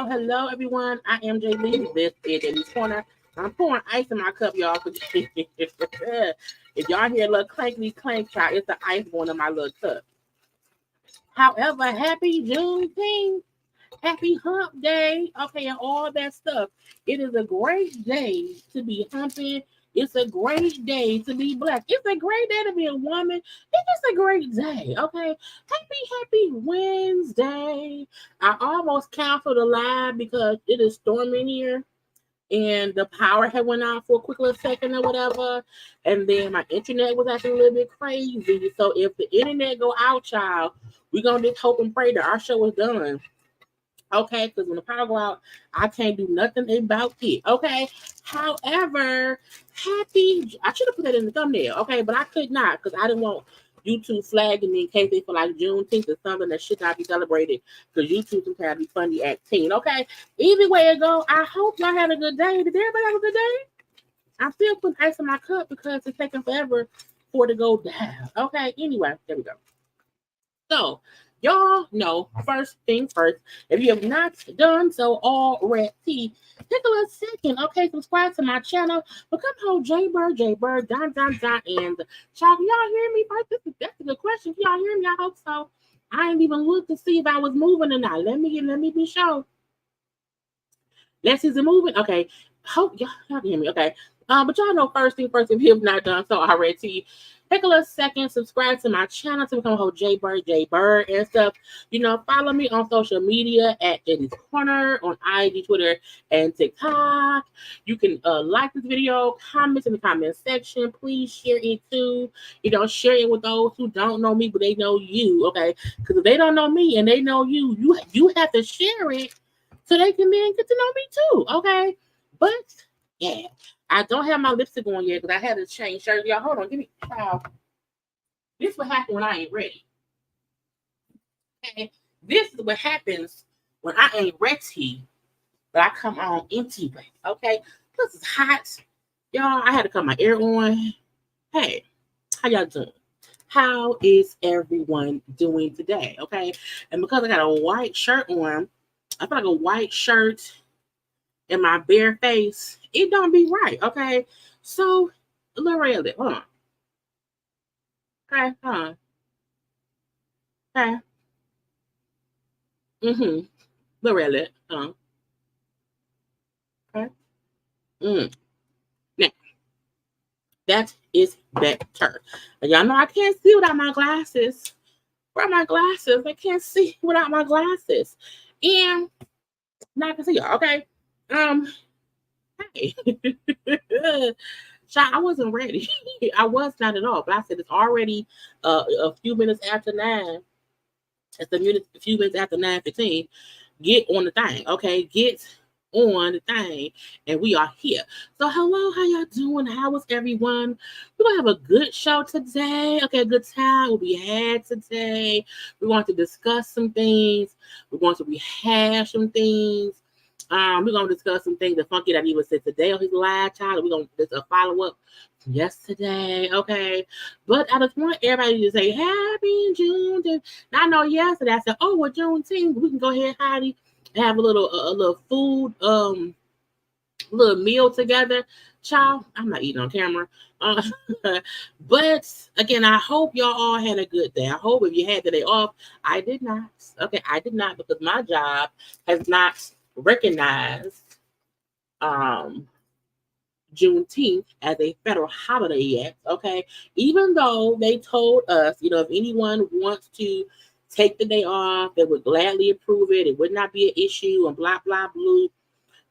Hello, everyone. I am Jaylee. This is Jaylee's Corner. I'm pouring ice in my cup, y'all. If y'all hear a little clankly clank, y'all, it's the ice going in my little cup. However, happy Juneteenth, happy hump day, okay, and all that stuff. It is a great day to be humping. It's a great day to be black. It's a great day to be a woman. It's just a great day, okay? Happy Wednesday. I almost canceled the live because it is storming here and the power had went out for a quick little second or whatever. And then my internet was acting a little bit crazy. So if the internet go out, child, we're going to just hope and pray that our show is done. Okay, because when the power go out, I can't do nothing about it. Okay. However, I should have put that in the thumbnail. Okay, but I could not because I didn't want YouTube flagging me in case they feel like Juneteenth is something that should not be celebrated because YouTube sometimes be funny at 10. Okay. Either way it go, I hope y'all had a good day. Did everybody have a good day? I'm still putting ice in my cup because it's taking forever for it to go down. Okay. Anyway, there we go. So, y'all know, first thing first, if you have not done so already, take a little second, okay, subscribe to my channel, become whole JayBird, and child, can y'all hear me? First, that's a good question. Can y'all hear me? I hope so. I ain't even looked to see if I was moving or not. Let me be sure. Let's see, is it moving? Okay. Hope y'all can hear me. Okay. But y'all know, first thing first, if you have not done so already, take a little second, subscribe to my channel to become a whole JayBird and stuff. You know, follow me on social media at JayLeesCorner on IG, Twitter, and TikTok. You can like this video, comment in the comment section. Please share it too. You know, share it with those who don't know me, but they know you, okay? Because if they don't know me and they know you, you have to share it so they can then get to know me too, okay? But, yeah. I don't have my lipstick on yet because I had to change shirts. Y'all, hold on. Give me This is what happens when I ain't ready. Okay? This is what happens when I ain't ready, but I come on anyway. Okay? This is hot. Y'all, I had to cut my air on. Hey, how y'all doing? How is everyone doing today? Okay? And because I got a white shirt on, I feel like a white shirt in my bare face, it don't be right, okay? So, a little red lip, hold on. Okay, hold on. Okay. Little red lip, okay. Now, that is better. And y'all know I can't see without my glasses, Where are my glasses? I can't see without my glasses. And now I can see y'all. Okay. Hey. Child, I wasn't ready. I was not at all. But I said it's already a few minutes after 9. It's a few minutes after 9:15. Get on the thing, okay? Get on the thing, and we are here. So, hello, how y'all doing? How is everyone? We're gonna have a good show today. Okay, a good time will be had today. We want to discuss some things. We're going to rehash some things. We're gonna discuss some things that Funky that even said today on his live child. We're gonna just a follow up yesterday, okay? But I just want everybody to say happy Juneteenth. Now I know yesterday I said, oh, well, Juneteenth, we can go ahead, Heidi, and have a little food, little meal together. Child, I'm not eating on camera. But again, I hope y'all all had a good day. I hope if you had the day off, I did not. Okay, I did not because my job has not recognized Juneteenth as a federal holiday yet. Okay, even though they told us, if anyone wants to take the day off, they would gladly approve it. It would not be an issue and blah blah blah.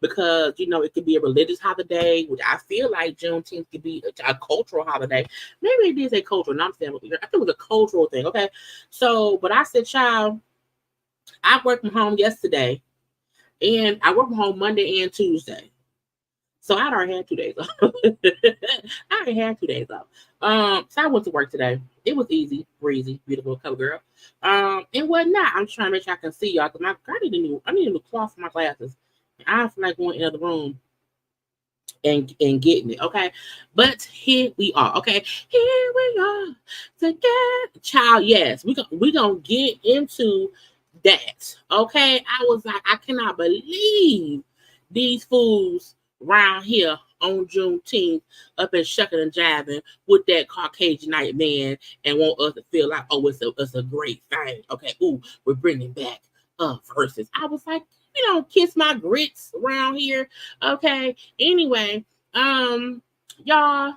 Because it could be a religious holiday, which I feel like Juneteenth could be a cultural holiday. Maybe it is a cultural. No, I'm saying I think it was a cultural thing. Okay, so but I said, child, I worked from home yesterday. And I work from home Monday and Tuesday. So I'd already had 2 days off. I already had 2 days off. So I went to work today. It was easy, breezy, beautiful cover girl. And whatnot. I'm trying to make sure I can see y'all because I need a new cloth for my glasses. I don't feel like going in the room and getting it. Okay. But here we are. Okay. Here we are together. Child, yes. We gonna get into that. Okay. I was like, I cannot believe these fools around here on Juneteenth up and shucking and jiving with that Caucasianite man and want us to feel like, oh, it's a great thing. Okay. Ooh, we're bringing back Verzuz. I was like, kiss my grits around here. Okay. Anyway, y'all,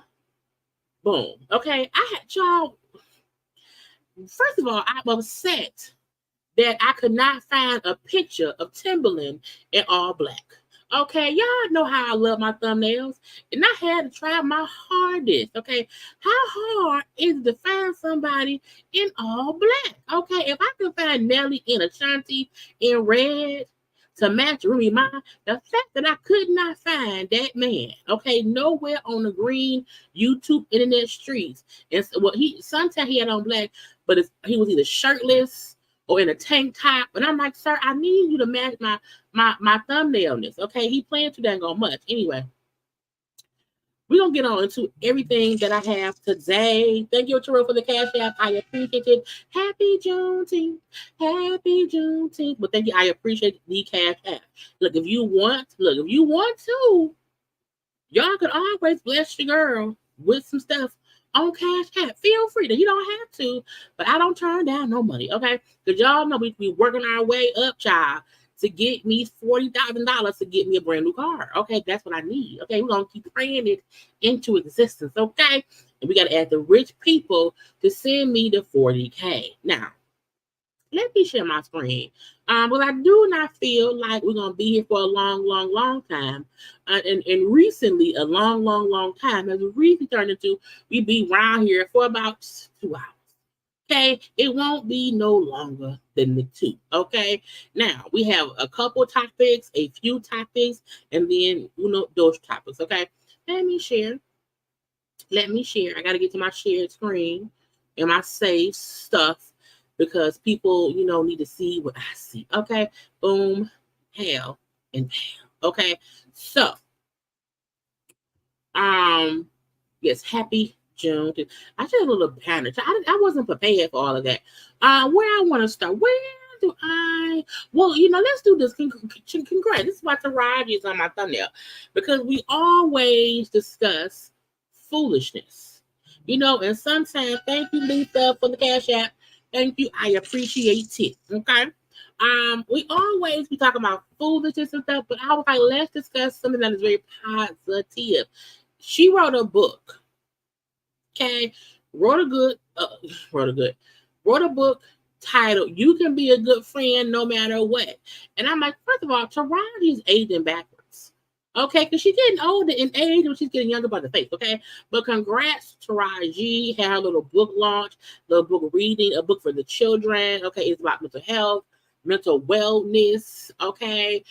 boom. Okay. Y'all, first of all, I'm upset that I could not find a picture of Timberland in all black. Okay, y'all know how I love my thumbnails, and I had to try my hardest. Okay, how hard is it to find somebody in all black? Okay, if I could find Nelly and Ashanti in red to match Remy Ma, the fact that I could not find that man, okay, nowhere on the green YouTube internet streets, and so, sometimes he had on black, but he was either shirtless or in a tank top, and I'm like, sir, I need you to match my thumbnailness. Okay, he playing too dang on much. Anyway, we're gonna get on into everything that I have today. Thank you, Terrell, for the cash app. I appreciate it. Happy Juneteenth. Happy Juneteenth. But thank you. I appreciate the cash app. Look, if you want to, y'all could always bless your girl with some stuff on Cash App. Feel free to. You don't have to, but I don't turn down no money, okay? Because y'all know we working our way up, child, to get me $40,000 to get me a brand new car. Okay, that's what I need. Okay, we're gonna keep praying it into existence, okay? And we gotta add the rich people to send me the 40K. Now, let me share my screen. But I do not feel like we're gonna be here for a long time. And recently, a long time has really turned into we be around here for about 2 hours. Okay, it won't be no longer than the 2. Okay, now we have a couple topics, a few topics, and then those topics. Okay, let me share. I gotta get to my shared screen and my save stuff. Because people, need to see what I see. Okay. Boom, hell, and bam. Okay. So, yes, happy June. I just a little panic. I wasn't prepared for all of that. Where I want to start. Where do I? Well, let's do this. Congrats. This is why Taraji is on my thumbnail. Because we always discuss foolishness. And sometimes, thank you, Lisa, for the cash app. Thank you. I appreciate it. Okay. We always be talking about foolishness and stuff, but I was like, let's discuss something that is very positive. She wrote a book. Okay. Wrote a book titled "You Can Be a Good Friend No Matter What." And I'm like, first of all, Taraji's aging backwards. Okay, because she's getting older in age and she's getting younger by the face. Okay, but congrats, Taraji had her little book launch, little book reading, a book for the children. Okay, it's about mental health, mental wellness. Okay,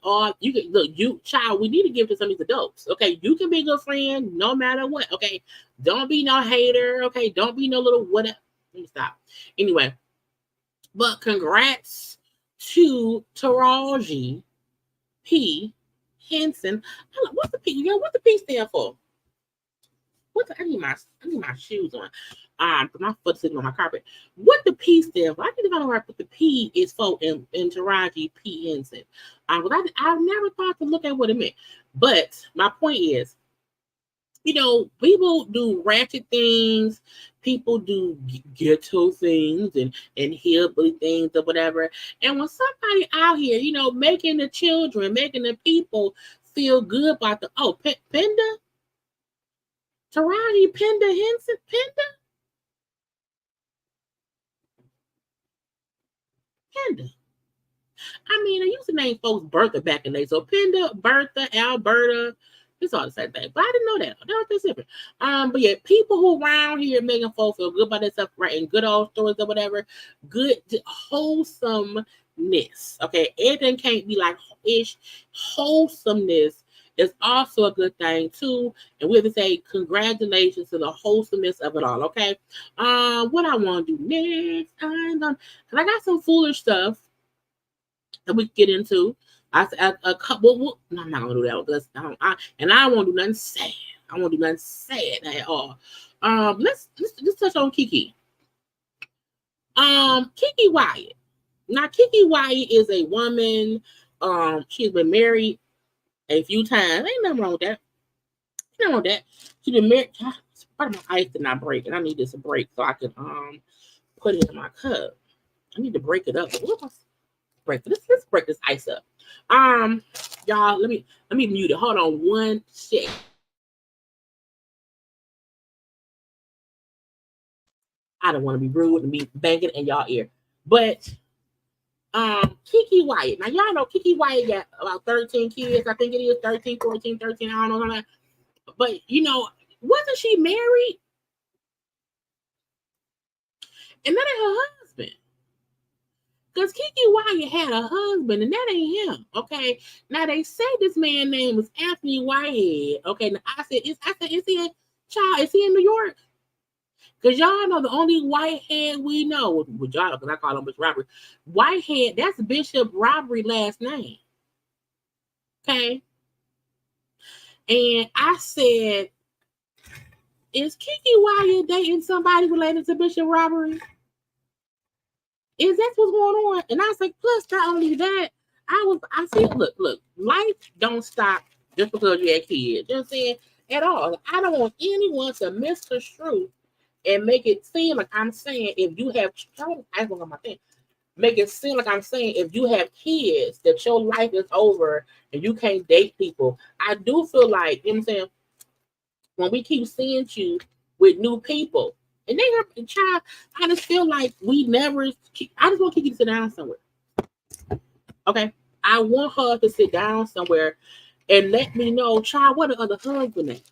all you can look, you child. We need to give to some of these adults. Okay, you can be a good friend no matter what. Okay, don't be no hater. Okay, don't be no little whatever. Let me stop. Anyway, but congrats to Taraji P. Henson. What's the P? Yo, what the P stand for? I need my shoes on. My foot's sitting on my carpet. What the P stand for? I need to find out what the P is for in Taraji P. Henson. I never thought to look at what it meant. But my point is, people do ratchet things, people do ghetto things and hillbilly things or whatever. And when somebody out here, making the children, making the people feel good about Penda? Taraji Penda Henson? Penda. I mean, I used to name folks Bertha back in the day. So Penda, Bertha, Alberta, it's all the same thing. But I didn't know that. That was different. But yeah, people who around here making folks feel good about themselves, writing good old stories or whatever, good wholesomeness. Okay, everything can't be like ish. Wholesomeness is also a good thing too. And we have to say congratulations to the wholesomeness of it all. Okay. What I want to do next? I got some foolish stuff that we get into. A couple. Well, no, I'm not gonna do that because I won't do nothing sad. I won't do nothing sad at all. Let's touch on Kiki. Kiki Wyatt. Now, Kiki Wyatt is a woman. She's been married a few times. Ain't nothing wrong with that. She's been married. Part of my ice did not break, and I need this to break so I can put it in my cup. I need to break it up. Let's break this ice up. Y'all, let me mute it. Hold on one sec. I don't want to be rude and be banging in y'all ear. But Kiki Wyatt. Now y'all know Kiki Wyatt got about 13 kids. I think it is 13, 14, 13. I don't know. But wasn't she married? And that ain't her husband. Because Kiki Wyatt had a husband, and that ain't him. Okay. Now they say this man's name is Anthony Whitehead. Okay. Now is he in New York? Because y'all know the only Whitehead we know, with y'all, because I call him Bishop Robbery. Whitehead, that's Bishop Robbery last name. Okay. And I said, is Kiki Wyatt dating somebody related to Bishop Robbery? Is that what's going on? And I was like, plus not only that, I said, look, life don't stop just because you have kids. You know what I'm saying? At all. I don't want anyone to misconstrue and make it seem like I'm saying if you have, I don't know my thing. Make it seem like I'm saying if you have kids that your life is over and you can't date people. I do feel like, you know what I'm saying, when we keep seeing you with new people, and they are child, I just feel like I just want Kiki to sit down somewhere. Okay. I want her to sit down somewhere and let me know, child, what the other husband is.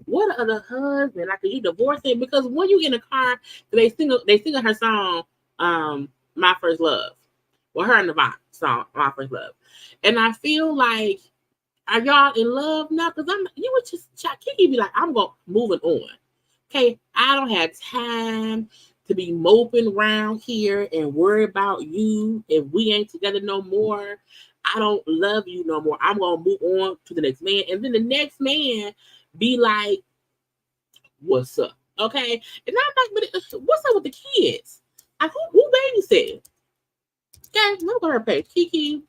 What other husband? Like, you divorcing? Because when you in a car, they sing her song, My First Love. Well, her and the song, My First Love. And I feel like, are y'all in love now? Because Kiki be like, I'm going moving on. Okay, I don't have time to be moping around here and worry about you if we ain't together no more. I don't love you no more. I'm gonna move on to the next man, and then the next man be like, "What's up?" Okay, and I'm like, "But what's up with the kids? Who babysitting?" Okay, look at her page, Kiki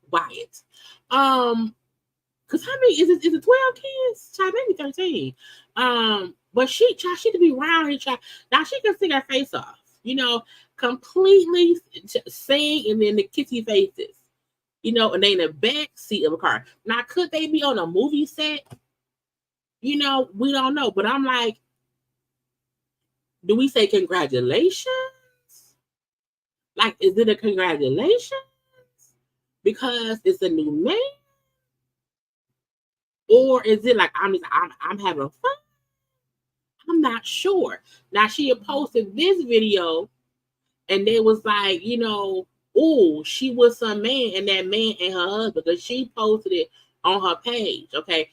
Wyatt. Because how many is it 12 kids? Child, maybe 13. But she to be around here, now she can sing her face off, completely sing, and then the kissy faces, and they in the back seat of a car. Now, could they be on a movie set? We don't know. But I'm like, Do we say congratulations? Like, is it a congratulations? Because it's a new man? Or is it like I'm having fun? I'm not sure. Now she had posted this video and they was like, oh, she was some man and that man and her husband, because she posted it on her page. Okay.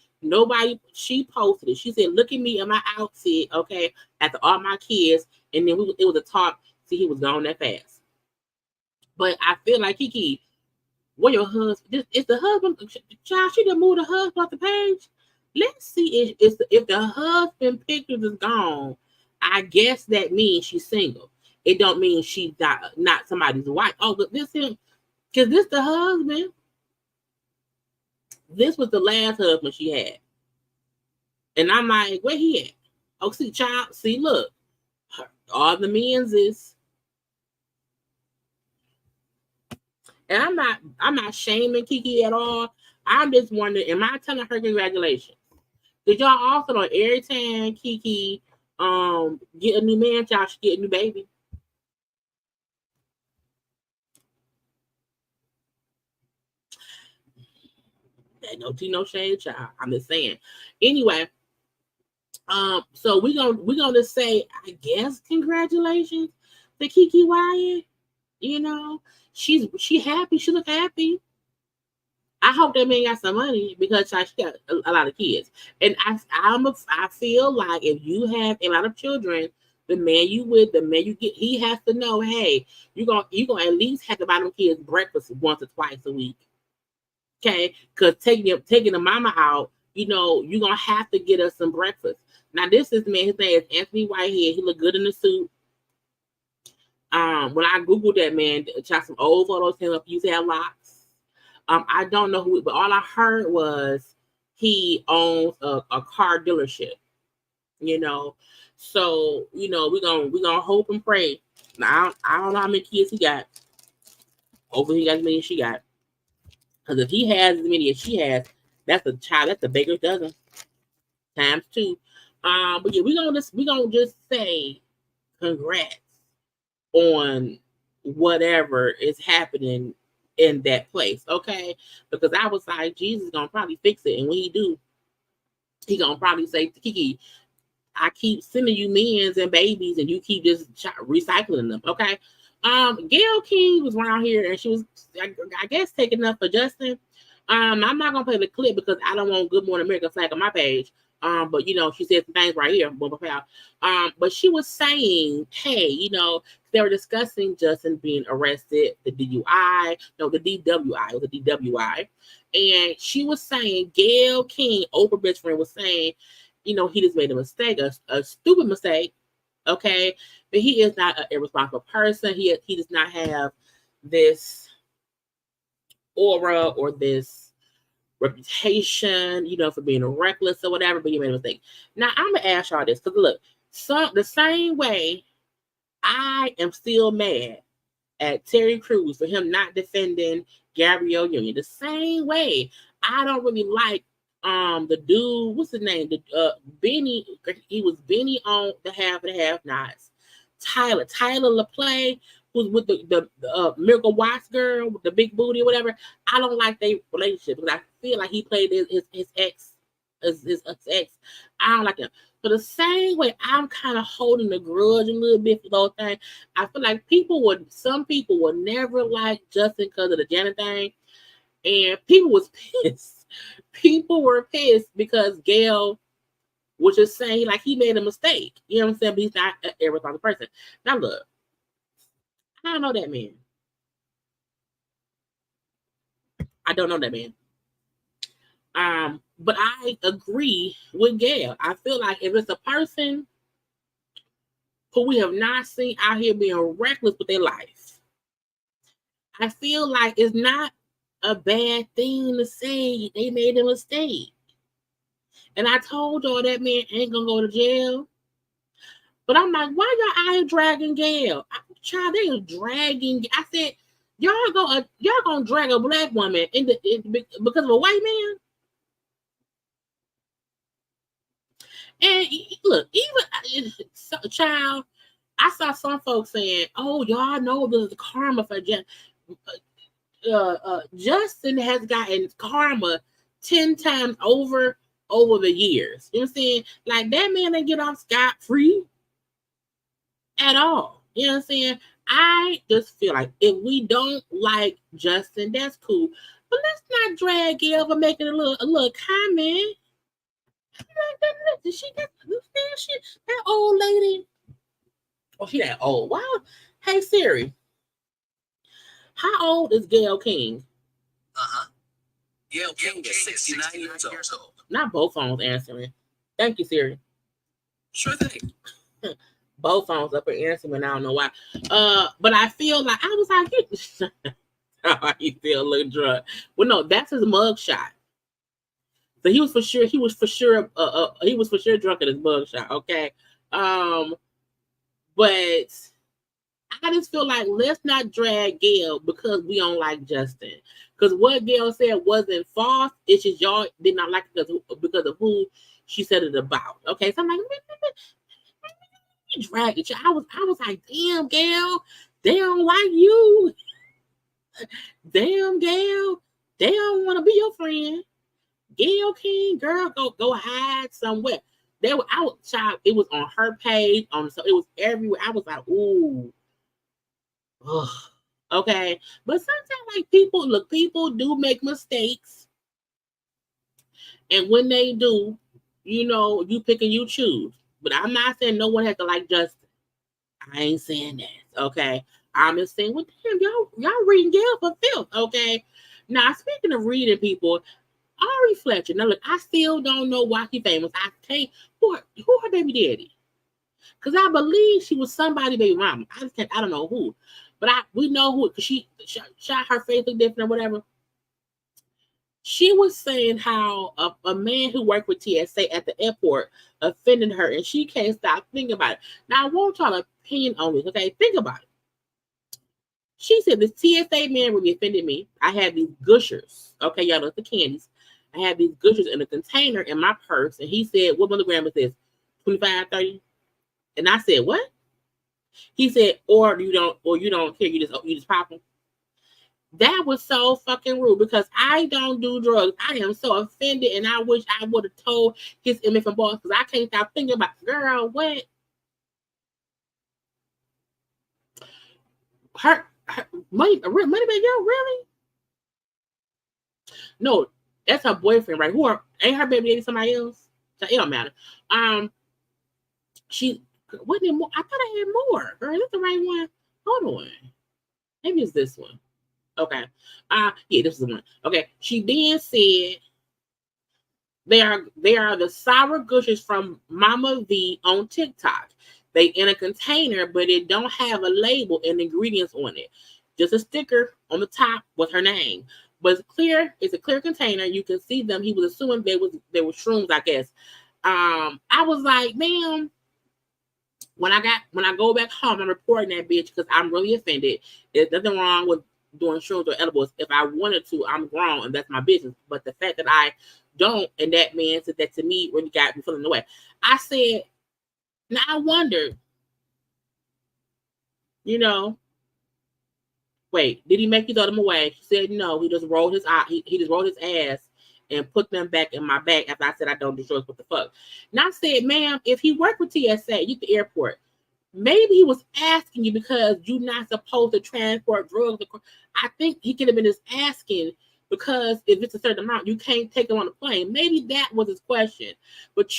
She posted it. She said, look at me in my outfit, okay, after all my kids. And then it was a talk. See, he was gone that fast. But I feel like Kiki, what your husband? Is the husband? Child, she done moved the husband off the page. Let's see if the husband pictures is gone. I guess that means she's single. It don't mean she's not somebody's wife. Oh, but this him, because this the husband. This was the last husband she had. And I'm like, where he at? Oh, see, child, see, look. All the men's is. And I'm not shaming Kiki at all. I'm just wondering, am I telling her congratulations? Did y'all also know every time Kiki get a new man, y'all should get a new baby? No shade, child. I'm just saying. Anyway, so we're gonna say, I guess, congratulations to Kiki Wyatt. She happy. She look happy. I hope that man got some money because she got a lot of kids. And I feel like if you have a lot of children, the man you get, he has to know, hey, you're gonna at least have to buy them kids breakfast once or twice a week. Okay, because taking the mama out, you're gonna have to get us some breakfast. Now, this is the man, his name is Anthony Whitehead. He look good in the suit. When I Googled that man, shot some old photos of him up, used to have locks. I don't know who, but all I heard was he owns a car dealership. So we're gonna hope and pray. Now I don't know how many kids he got. Hopefully he got as many as she got. Because if he has as many as she has, that's a child. That's a baker's dozen times 2. But yeah, we gonna just say congrats on whatever is happening in that place, okay? Because I was like, Jesus gonna probably fix it, and when he do, he gonna probably say, Kiki, I keep sending you men's and babies, and you keep just recycling them, okay? Gayle King was around here, and she was, I guess, taking up for Justin. I'm not gonna play the clip because I don't want Good Morning America flag on my page. But she said some things right here. But she was saying, hey, they were discussing Justin being arrested, the DUI, no, the DWI, it was a DWI. And she was saying, Gayle King, Oprah best friend, was saying, he just made a mistake, a stupid mistake. Okay, but he is not an irresponsible person. He does not have this aura or this reputation, for being reckless or whatever, but you made a mistake. Now, I'm going to ask y'all this, because look, the same way I am still mad at Terry Crews for him not defending Gabrielle Union, the same way I don't really like the dude, what's his name? Benny, he was Benny on the Half and Half Nots. Tyler LaPlay, who's with the Miracle Watts girl with the big booty or whatever. I don't like their relationship because I feel like he played his ex, his ex. I don't like him. But the same way, I'm kind of holding a grudge a little bit for the whole thing. I feel like some people would never like Justin because of the Janet thing, and people was pissed. People were pissed because Gayle was just saying like he made a mistake. You know what I'm saying? But he's not an irresponsible person. Now look, I don't know that man. I don't know that man. But I agree with Gayle. I feel like if it's a person who we have not seen out here being reckless with their life, I feel like it's not a bad thing to say they made a mistake. And I told y'all that man ain't gonna go to jail. But I'm like, why y'all out here dragging Gayle? Child, they are dragging. I said, y'all gonna drag a black woman because of a white man? And look, even child, I saw some folks saying, "Oh, y'all know this is karma for Justin has gotten karma 10 times over the years." You know what I'm saying? Like that man didn't get off scot free at all. You know what I'm saying? I just feel like if we don't like Justin, that's cool, but let's not drag Gail for making a little comment. Like that, she got that old lady. Oh, she that old. Wow. Hey Siri, how old is Gail King? Gail King is 69 years old. Not both phones answering. Thank you, Siri. Sure thing. Both phones up and answering, and I don't know why. But I feel like I was like, how you feel, little drunk? Well, no, that's his mug shot. So he was for sure drunk at his mug shot. Okay, but I just feel like let's not drag Gail because we don't like Justin. Because what Gail said wasn't false. It's just y'all did not like it because of who she said it about. Okay, so I'm like, you dragged it. I was like, damn, Gail, they don't like you. Damn, Gail, they don't want to be your friend. Gail King, girl, go hide somewhere. They were outside. It was on her page, so it was everywhere. I was like, ooh. Ugh. Okay, but sometimes like people do make mistakes, and when they do, you pick and you choose. But I'm not saying no one has to like Justin. I ain't saying that. Okay, I'm just saying, well, damn, y'all reading Gail for filth. Okay, now speaking of reading people, Ari Fletcher. Now look, I still don't know why she famous. I can't. Who her baby daddy? Because I believe she was somebody baby mama. I don't know who. But we know who, because she shot her face look different or whatever. She was saying how a man who worked with TSA at the airport offended her, and she can't stop thinking about it. Now, I want y'all opinion on this, okay? Think about it. She said, this TSA man really offended me. I had these gushers. Okay, y'all know the candies. I had these gushers in a container in my purse, and he said, what milligram is this? 25, 30? And I said, what? He said, or you don't care, you just pop them. That was so fucking rude because I don't do drugs. I am so offended, and I wish I would have told his MF boss because I can't stop thinking about, girl, what? Her money baby girl, really? No, that's her boyfriend, right? Ain't her baby daddy somebody else? So it don't matter. She wasn't it more? I thought I had more. Girl, is that the right one? Hold on. Maybe it's this one. Okay. Yeah, this is the one. Okay. She then said they are the sour gushes from Mama V on TikTok. They in a container, but it don't have a label and ingredients on it. Just a sticker on the top with her name. But it's clear. It's a clear container. You can see them. He was assuming they were shrooms, I guess. I was like, ma'am. When I go back home, I'm reporting that bitch because I'm really offended. There's nothing wrong with doing shrooms or edibles. If I wanted to, I'm grown and that's my business. But the fact that I don't, and that man said that to me, really got me feeling the way. I said, now I wondered, wait, did he make you throw them away? She said no. He just rolled his eye. He just rolled his ass and put them back in my bag after I said I don't do drugs. What the fuck? Now I said, ma'am, if he worked with TSA, you the airport, maybe he was asking you because you're not supposed to transport drugs. I think he could have been just asking because if it's a certain amount, you can't take them on the plane. Maybe that was his question. But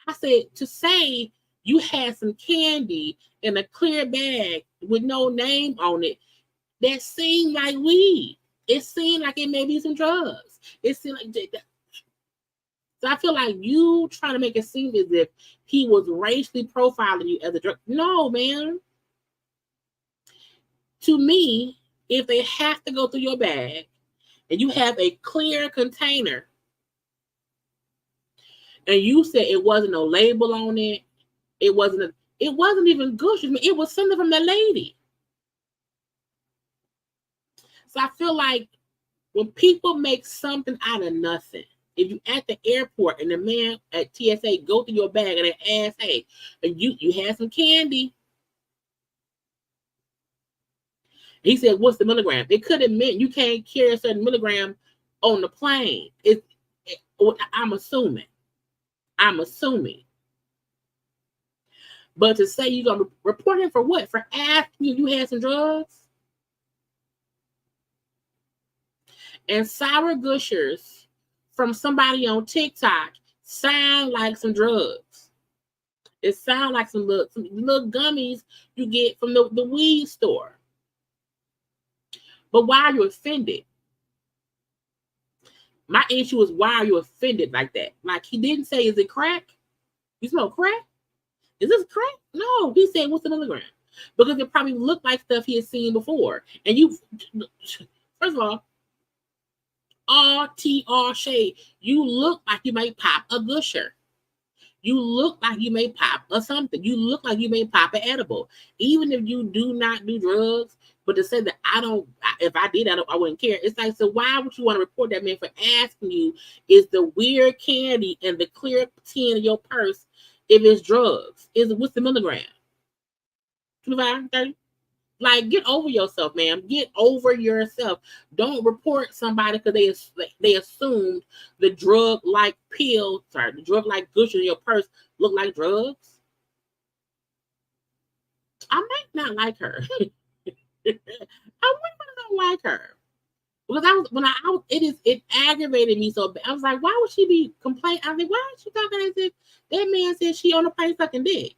I said, to say you had some candy in a clear bag with no name on it, that seemed like weed. It seemed like it may be some drugs. It seemed like that. So I feel like you trying to make it seem as if he was racially profiling you as a drug. No, man. To me, if they have to go through your bag and you have a clear container and you said it wasn't no label on it, it wasn't even Gush. It was something from that lady. So I feel like when people make something out of nothing, if you at the airport and the man at TSA go through your bag and they ask, hey, you had some candy. He said, what's the milligram? It could have meant you can't carry a certain milligram on the plane. I'm assuming. But to say you're going to report him for what? For asking you had some drugs? And sour gushers from somebody on TikTok sound like some drugs. It sounds like some little gummies you get from the weed store. But why are you offended? My issue is, why are you offended like that? Like, he didn't say, is it crack? You smoke crack? Is this crack? No, he said, what's the milligram? Because it probably looked like stuff he had seen before. And you, first of all tea, all shade, you look like you may pop a gusher. You look like you may pop or something. You look like you may pop an edible. Even if you do not do drugs, but to say that if I did, I wouldn't care. It's like, so why would you want to report that man for asking you, is the weird candy and the clear tin in your purse, if it's drugs? What's the milligram? 25, 30? Like, get over yourself, ma'am. Get over yourself. Don't report somebody because they assumed the drug-like gush in your purse look like drugs. I might not like her. I really don't like her. Because it aggravated me so bad. I was like, why would she be complaining? I was like, why is she talking as if that man said she on a plane sucking dick?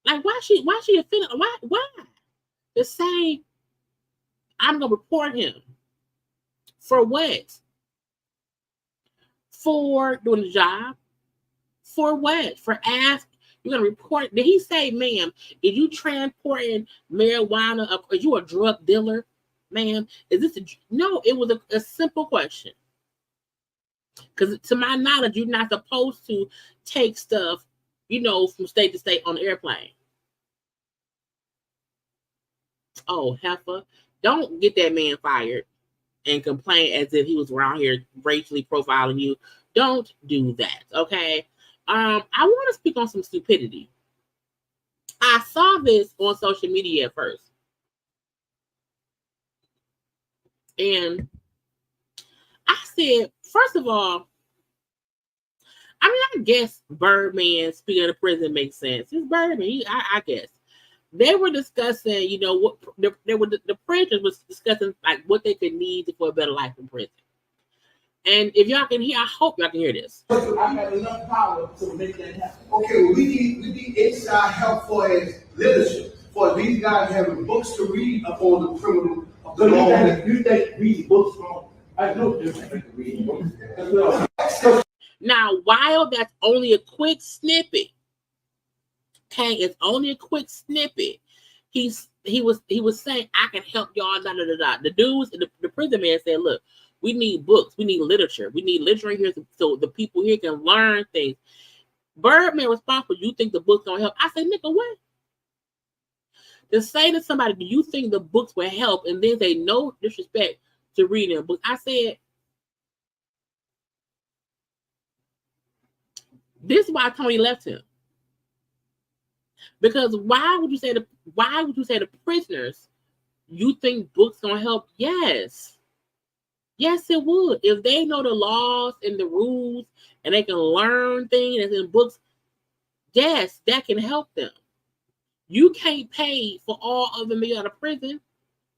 Like, why she offended? Why? To say, I'm gonna report him for what? For doing the job? For what? For asking. You're gonna report? Did he say, ma'am, is you transporting marijuana? Are you a drug dealer, ma'am? Is this no? It was a simple question. Because to my knowledge, you're not supposed to take stuff, from state to state on the airplane. Oh, heifer, don't get that man fired and complain as if he was around here racially profiling you. Don't do that, okay? I want to speak on some stupidity. I saw this on social media at first. And I said, first of all, I guess Birdman, speaking of the prison, makes sense. It's Birdman, I guess. They were discussing, what the prisoners was discussing, like, what they could need for a better life in prison. And if y'all can hear, I hope y'all can hear this. I have enough power to make that happen. Okay, well, we need inside help for his leadership, for these guys having books to read upon the criminal of the law. You think read books wrong? I know different reading books. Now, while that's only a quick snippet, okay, it's only a quick snippet. He was saying, I can help y'all. The dudes, the prison man said, look, we need books, we need literature, here so the people here can learn things. Birdman responsible. You think the books don't help? I said, nigga, what? To say to somebody, do you think the books will help? And then say no disrespect to reading a book. I said, this is why Tony left him. Because why would you say to prisoners, you think books gonna help? Yes, it would. If they know the laws and the rules and they can learn things that's in books, yes, that can help them. You can't pay for all of them out of prison.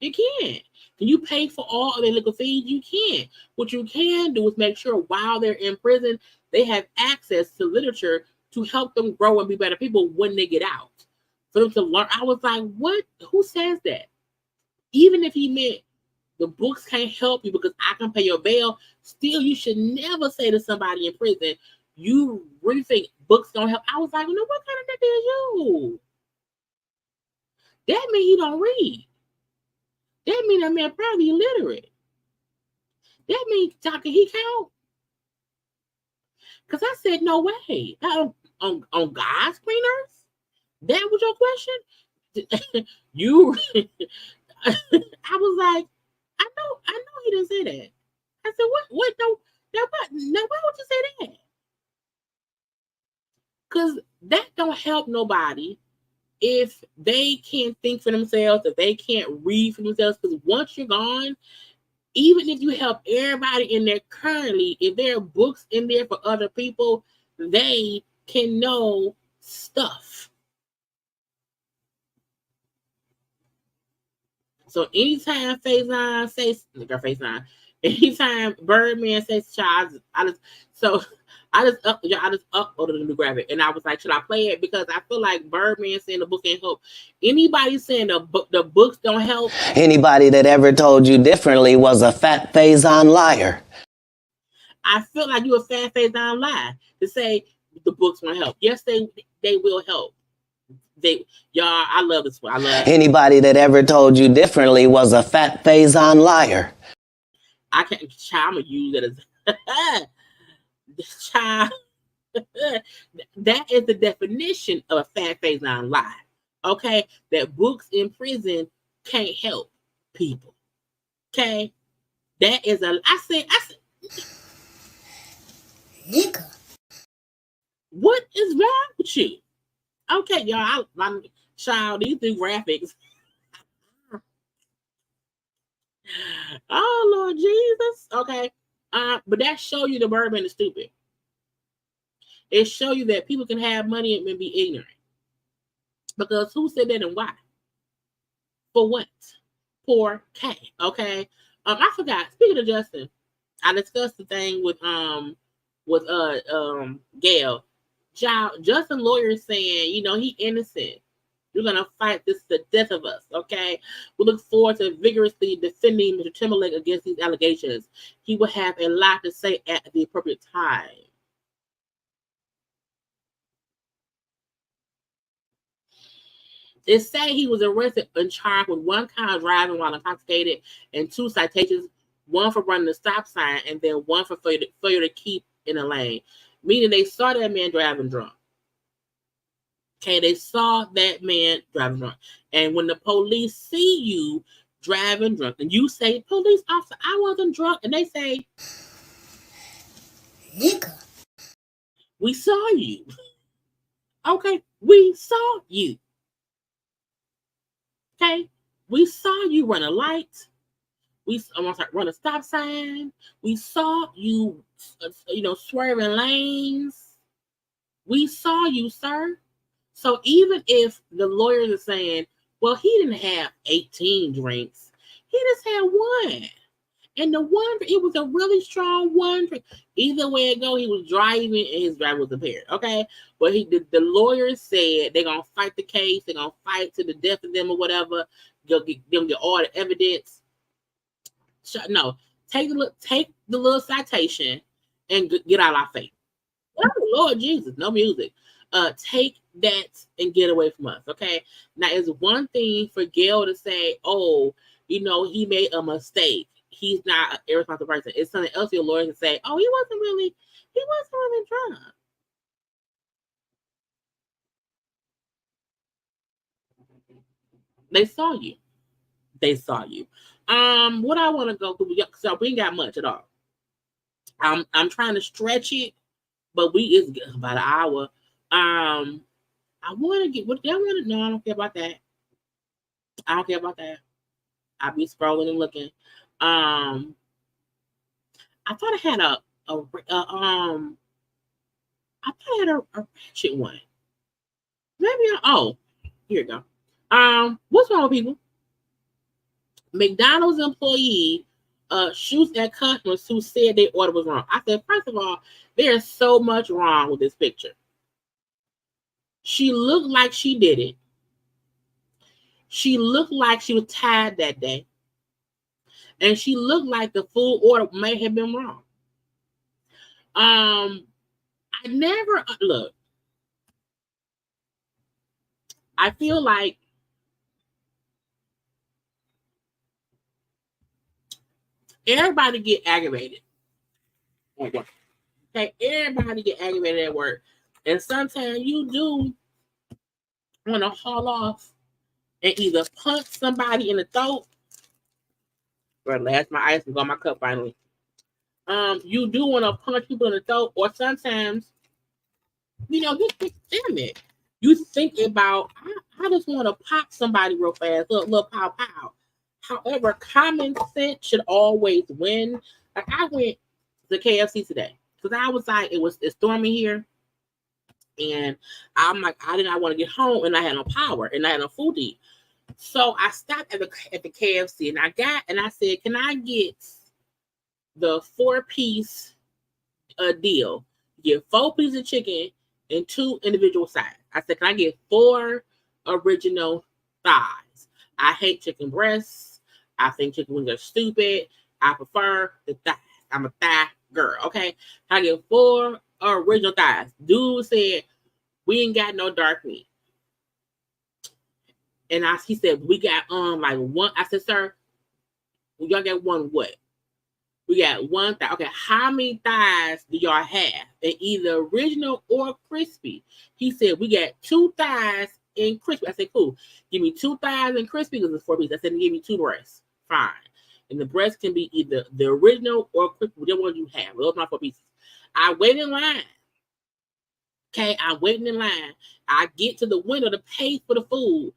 You can't. Can you pay for all of their legal fees? You can't. What you can do is make sure while they're in prison, they have access to literature to help them grow and be better people when they get out. For them to learn. I was like, what? Who says that? Even if he meant the books can't help you because I can pay your bail, still you should never say to somebody in prison, you really think books don't help? I was like, what kind of nigga is you? That means he don't read. That means that man probably illiterate. That means, can he count? Because I said, no way. On God's green earth? That was your question? I was like, I know he didn't say that. I said, what? No, Now, why would you say that? Because that don't help nobody if they can't think for themselves, if they can't read for themselves. Because once you're gone, even if you help everybody in there currently, if there are books in there for other people, they can know stuff. So anytime Faison says, anytime Birdman says, "Child," I just uploaded a new graphic, and I was like, should I play it? Because I feel like Birdman saying the book ain't help. Anybody saying the books don't help. Anybody that ever told you differently was a fat Faison liar. I feel like you a fat Faison lie to say the books won't help. Yes, they will help. I love this one. I love anybody that ever told you differently was a fat Faison liar. I can't. I'm gonna use that as child. That is the definition of a fat Faison lie. Okay, that books in prison can't help people. Okay, that is a. I said. Nigga, what is wrong with you? Okay, y'all. My child, these new graphics. Oh Lord Jesus. Okay. But that show you the Birdman is stupid. It show you that people can have money and be ignorant. Because who said that and why? For what? For K. Okay. I forgot. Speaking of Justin, I discussed the thing with Gail. Justin lawyer is saying, he innocent. You're gonna fight this to the death of us, okay? We look forward to vigorously defending Mr. Timberlake against these allegations. He will have a lot to say at the appropriate time. It said he was arrested and charged with 1 count of driving while intoxicated and 2 citations, 1 for running the stop sign and then 1 for failure to keep in a lane. Meaning they saw that man driving drunk. Okay, they saw that man driving drunk. And when the police see you driving drunk, and you say, police officer, I wasn't drunk, and they say, nigga, we saw you. Okay, we saw you. Okay, we saw you run a light. We run a stop sign. We saw you, swerving lanes. We saw you, sir. So even if the lawyers are saying, well, he didn't have 18 drinks, he just had 1. And the 1, it was a really strong 1 drink. Either way it go, he was driving and his driver was impaired. Okay. But the lawyers said they're going to fight the case. They're going to fight to the death of them or whatever. They'll get all the evidence. No, take the little citation and get out of our face. Oh, Lord Jesus, no music. Take that and get away from us, okay? Now, it's one thing for Gail to say, oh, he made a mistake. He's not an irresponsible person. It's something else your lawyer can say, oh, he wasn't really drunk. They saw you. What I want to go through, so we ain't got much at all. I'm trying to stretch it, but it's about an hour. I want to get what they want to know. I don't care about that. I'll be scrolling and looking. I thought I had a ratchet one. Maybe here you go. What's wrong with people? McDonald's employee shoots at customers who said their order was wrong. I said, first of all, there's so much wrong with this picture. She looked like she did it. She looked like she was tired that day. And she looked like the food order may have been wrong. I feel like everybody get aggravated. Okay, everybody get aggravated at work. And sometimes you do want to haul off and either punch somebody in the throat or last my ice and go my cup finally. You do want to punch people in the throat, or sometimes, just damn it. You think about, I just want to pop somebody real fast, little pow pow. However, common sense should always win. Like, I went to KFC today because I was like, it's stormy here, and I'm like, I did not want to get home, and I had no power, and I had no food to eat. So I stopped at the KFC, and I said, can I get the 4-piece deal? Get 4 pieces of chicken and 2 individual sides. I said, can I get 4 original thighs? I hate chicken breasts. I think chicken wings are stupid. I prefer the thighs. I'm a thigh girl, okay? I get 4 original thighs. Dude said, we ain't got no dark meat. And he said, we got like 1. I said, sir, y'all got 1 what? We got 1 thigh. Okay, how many thighs do y'all have? And either original or crispy. He said, we got 2 thighs and crispy. I said, cool. Give me 2 thighs and crispy because it's 4 pieces. I said, give me 2 breasts. Fine. And the breast can be either the original or crispy, whichever one you have. Those are my 4 pieces. I wait in line. Okay, I'm waiting in line. I get to the window to pay for the food.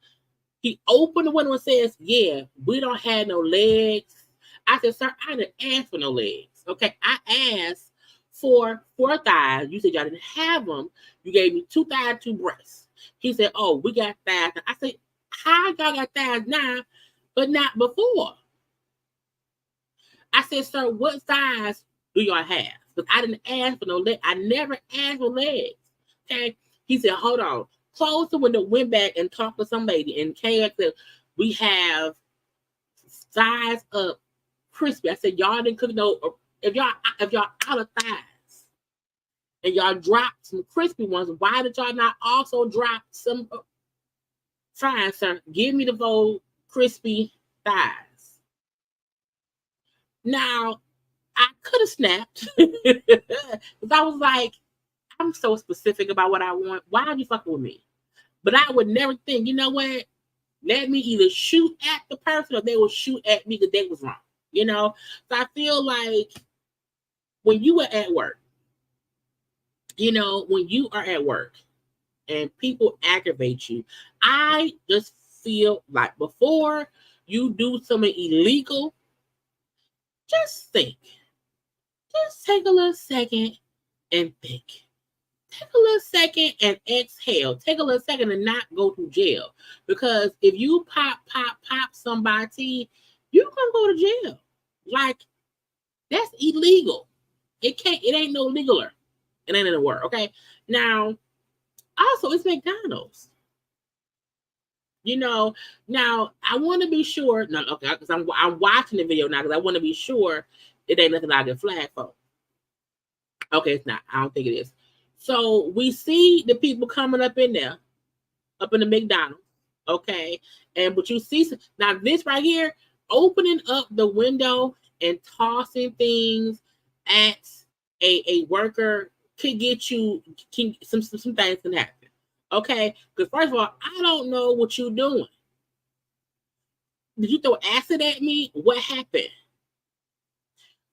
He opened the window and says, yeah, we don't have no legs. I said, sir, I didn't ask for no legs. Okay, I asked for 4 thighs. You said y'all didn't have them. You gave me 2 thighs, 2 breasts. He said, oh, we got thighs. I said, how y'all got thighs now, but not before? I said, sir, what thighs do y'all have? Because I didn't ask for no legs. I never asked for legs. Okay. He said, hold on. Closed the window, went back and talked to some lady. And KX said, we have thighs up crispy. I said, y'all didn't cook no. If y'all out of thighs and y'all dropped some crispy ones, why did y'all not also drop some fine, sir? Give me the whole crispy thighs. Now, I could have snapped because I was like, I'm so specific about what I want. Why are you fucking with me? But I would never think, you know what? Let me either shoot at the person or they will shoot at me because they was wrong. So I feel like when you are at work, when you are at work and people aggravate you, I just feel like before you do something illegal, just think. Just take a little second and think. Take a little second and exhale. Take a little second and not go to jail. Because if you pop somebody, you're gonna go to jail. Like, that's illegal. It ain't no legaler. It ain't in the word. Okay. Now, also it's McDonald's. Now I want to be sure. No, okay, because I'm watching the video now because I want to be sure it ain't nothing I get flagged for. Okay, it's not. I don't think it is. So we see the people coming up in there, up in the McDonald's, okay? But you see, now this right here, opening up the window and tossing things at a worker could get you, some things can happen, okay? Because first of all, I don't know what you're doing. Did you throw acid at me? What happened?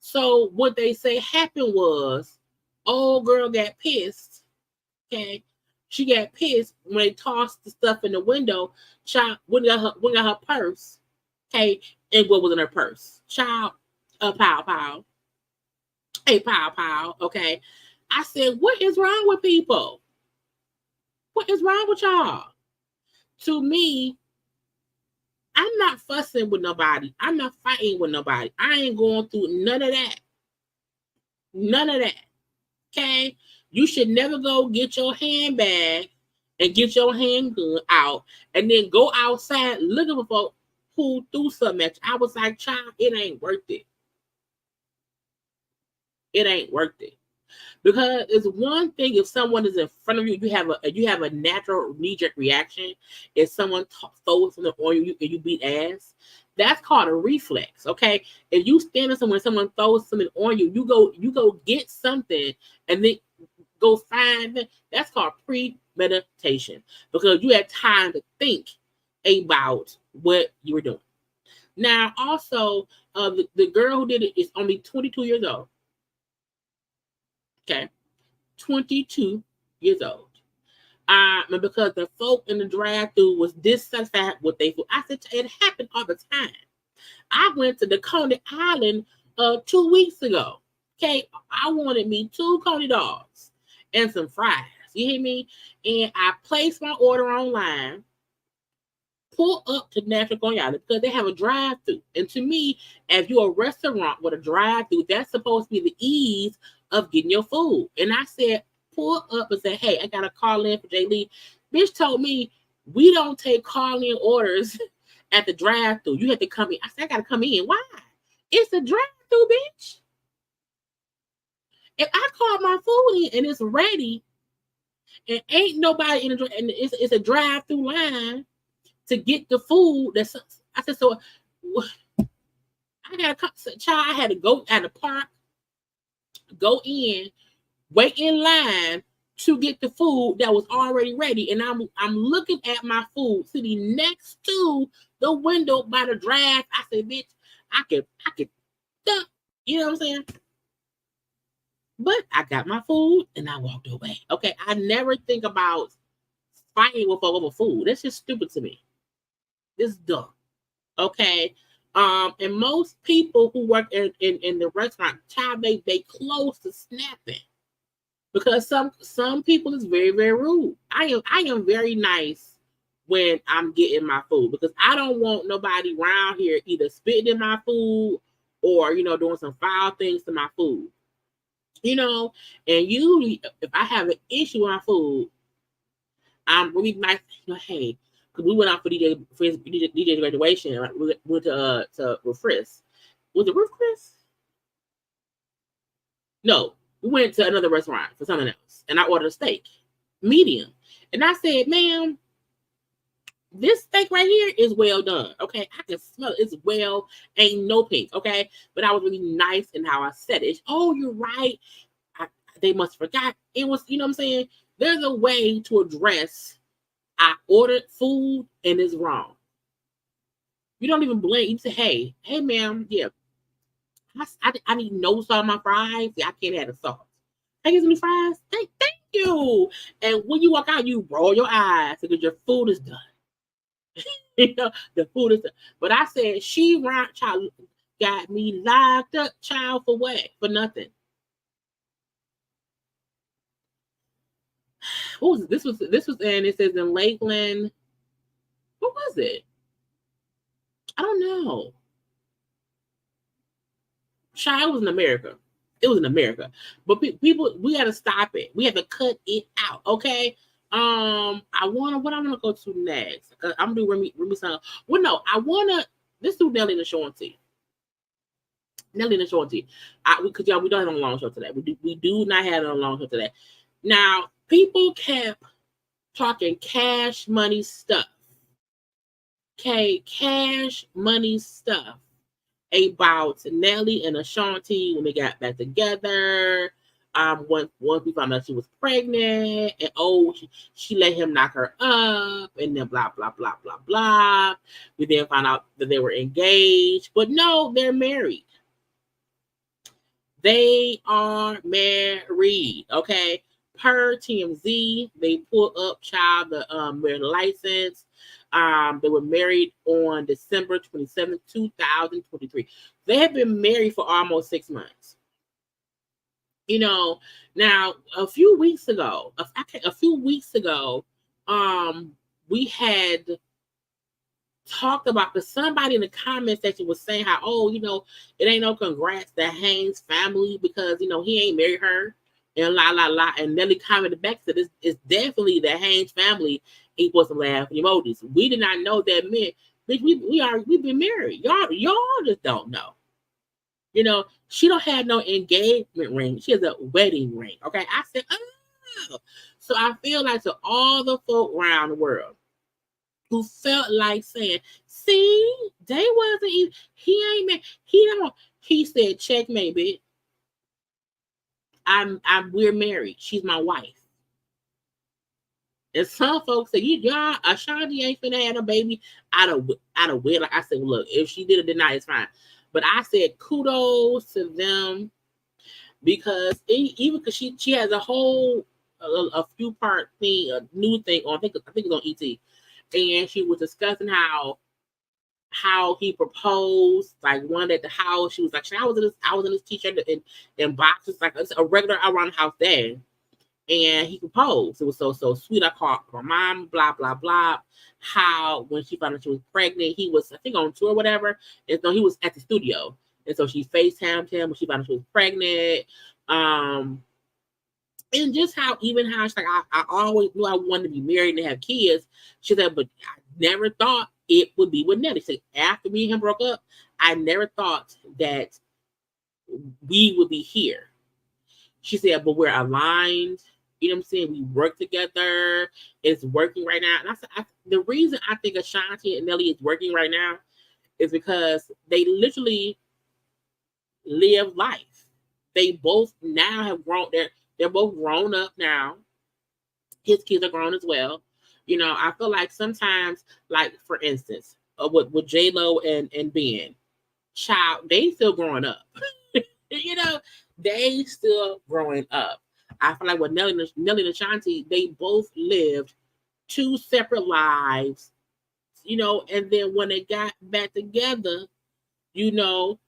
So what they say happened was, old girl got pissed. Okay, she got pissed when they tossed the stuff in the window. Child, when got her purse. Okay, and what was in her purse? Child, pow. Hey, pow. Okay, I said, what is wrong with people? What is wrong with y'all? To me, I'm not fussing with nobody. I'm not fighting with nobody. I ain't going through none of that. None of that. Okay, you should never go get your handbag and get your handgun out and then go outside looking for folks who threw something at you. I was like, child, it ain't worth it. It ain't worth it. Because it's one thing if someone is in front of you, you have a natural knee-jerk reaction. If someone throws something on you and you beat ass, that's called a reflex. Okay, if you stand in somewhere, someone throws something on you, you go get something and then go find it. That's called premeditation because you had time to think about what you were doing. Now, also, the girl who did it is only 22 years old. Okay, 22 years old. And because the folk in the drive-thru was dissatisfied with their food, I said it happened all the time. I went to the Coney Island 2 weeks ago. Okay, I wanted me 2 Coney dogs and some fries. You hear me? And I placed my order online. Pull up to National Coney Island because they have a drive-thru. And to me, if you're a restaurant with a drive-thru, that's supposed to be the ease of getting your food. And I said, pull up and say, hey, I got to call in for Jaylee. Bitch told me we don't take call-in orders at the drive-thru. You have to come in. I said, I got to come in. Why? It's a drive-thru, bitch. If I call my food in and it's ready and ain't nobody in the and it's a drive-thru line to get the food, I said, so I got a child. I had to go at the park, go in, wait in line to get the food that was already ready. And I'm looking at my food sitting next to the window by the drive. I said, bitch, I could, you know what I'm saying? But I got my food and I walked away. Okay, I never think about fighting with over food. That's just stupid to me. It's dumb. Okay. And most people who work in the restaurant, child, they close to snapping. Because some people is very, very rude. I am very nice when I'm getting my food because I don't want nobody around here either spitting in my food or, doing some foul things to my food. And usually if I have an issue with my food, I'm really nice, hey, because we went out for DJ graduation. Right? We went to with Chris. Was it with Chris? No, we went to another restaurant for something else, and I ordered a steak, medium. And I said, ma'am, this steak right here is well done. Okay, I can smell it. It's well, ain't no pink. Okay, but I was really nice in how I said it. Oh, you're right. They must have forgot. It was, you know what I'm saying? There's a way to address I ordered food and it's wrong. You don't even blame. You say, hey, ma'am, yeah, I need no salt on my fries. Yeah, I can't have the salt. Can you get some fries? Thank you. And when you walk out, you roll your eyes because your food is done. The food is done. But I said, she child got me locked up, child, for what? For nothing. What was it? This was and it says in Lakeland. What was it? I don't know. Child, it was in America. It was in America. But people, we got to stop it. We have to cut it out. Okay. What I want to go to next. I'm gonna do Remy song. Well, no, let's do Nelly and Ashanti. Nelly and Ashanti. Because y'all, we don't have a long show today. We do not have a long show today. Now, people kept talking cash money stuff. Okay, cash money stuff about Nelly and Ashanti when they got back together. Once we found out she was pregnant, and she let him knock her up, and then blah blah blah blah blah. We then found out that they were engaged, but no, they're married. They are married. Okay. Per TMZ, they pulled up the marriage license. They were married on December 27th, 2023. They have been married for almost 6 months. Now a few weeks ago, we had talked about, because somebody in the comment section was saying how, it ain't no congrats to Haynes family because he ain't married her. And la. And Nelly commented back that it's definitely the Haynes family equals some laughing emojis. We did not know that meant, bitch, we've been married. Y'all just don't know. She don't have no engagement ring. She has a wedding ring. Okay. I said, oh. So I feel like to all the folk around the world who felt like saying, see, they wasn't even, he ain't married. He said, checkmate, bitch. We're married. She's my wife. And some folks say, y'all, Ashanti ain't finna have a baby out of wedlock. I said, well, look, if she did or did not, it's fine. But I said, kudos to them. because even because she has a whole a few part thing, a new thing on. I think it's on ET, and she was discussing how he proposed, like one at the house. She was like, I was in this t-shirt and boxes, like it's a regular around the house day. And he proposed. It was so sweet. I called my mom, blah, blah, blah. How when she found out she was pregnant, he was, I think, on tour or whatever. And so he was at the studio. And so she FaceTimed him when she found out she was pregnant. And just how she's like, I always knew I wanted to be married and have kids. She said, but I never thought it would be with Nelly. She said, after me and him broke up, I never thought that we would be here. She said, but we're aligned. You know what I'm saying? We work together. It's working right now. And I said, the reason I think Ashanti and Nelly is working right now is because they literally live life. They both now have grown. They're both grown up now. His kids are grown as well. You know, I feel like sometimes, like for instance, with J-Lo and Ben, child, they still growing up. You know, they still growing up. I feel like with Nelly and Ashanti, they both lived two separate lives, you know, and then when they got back together, you know,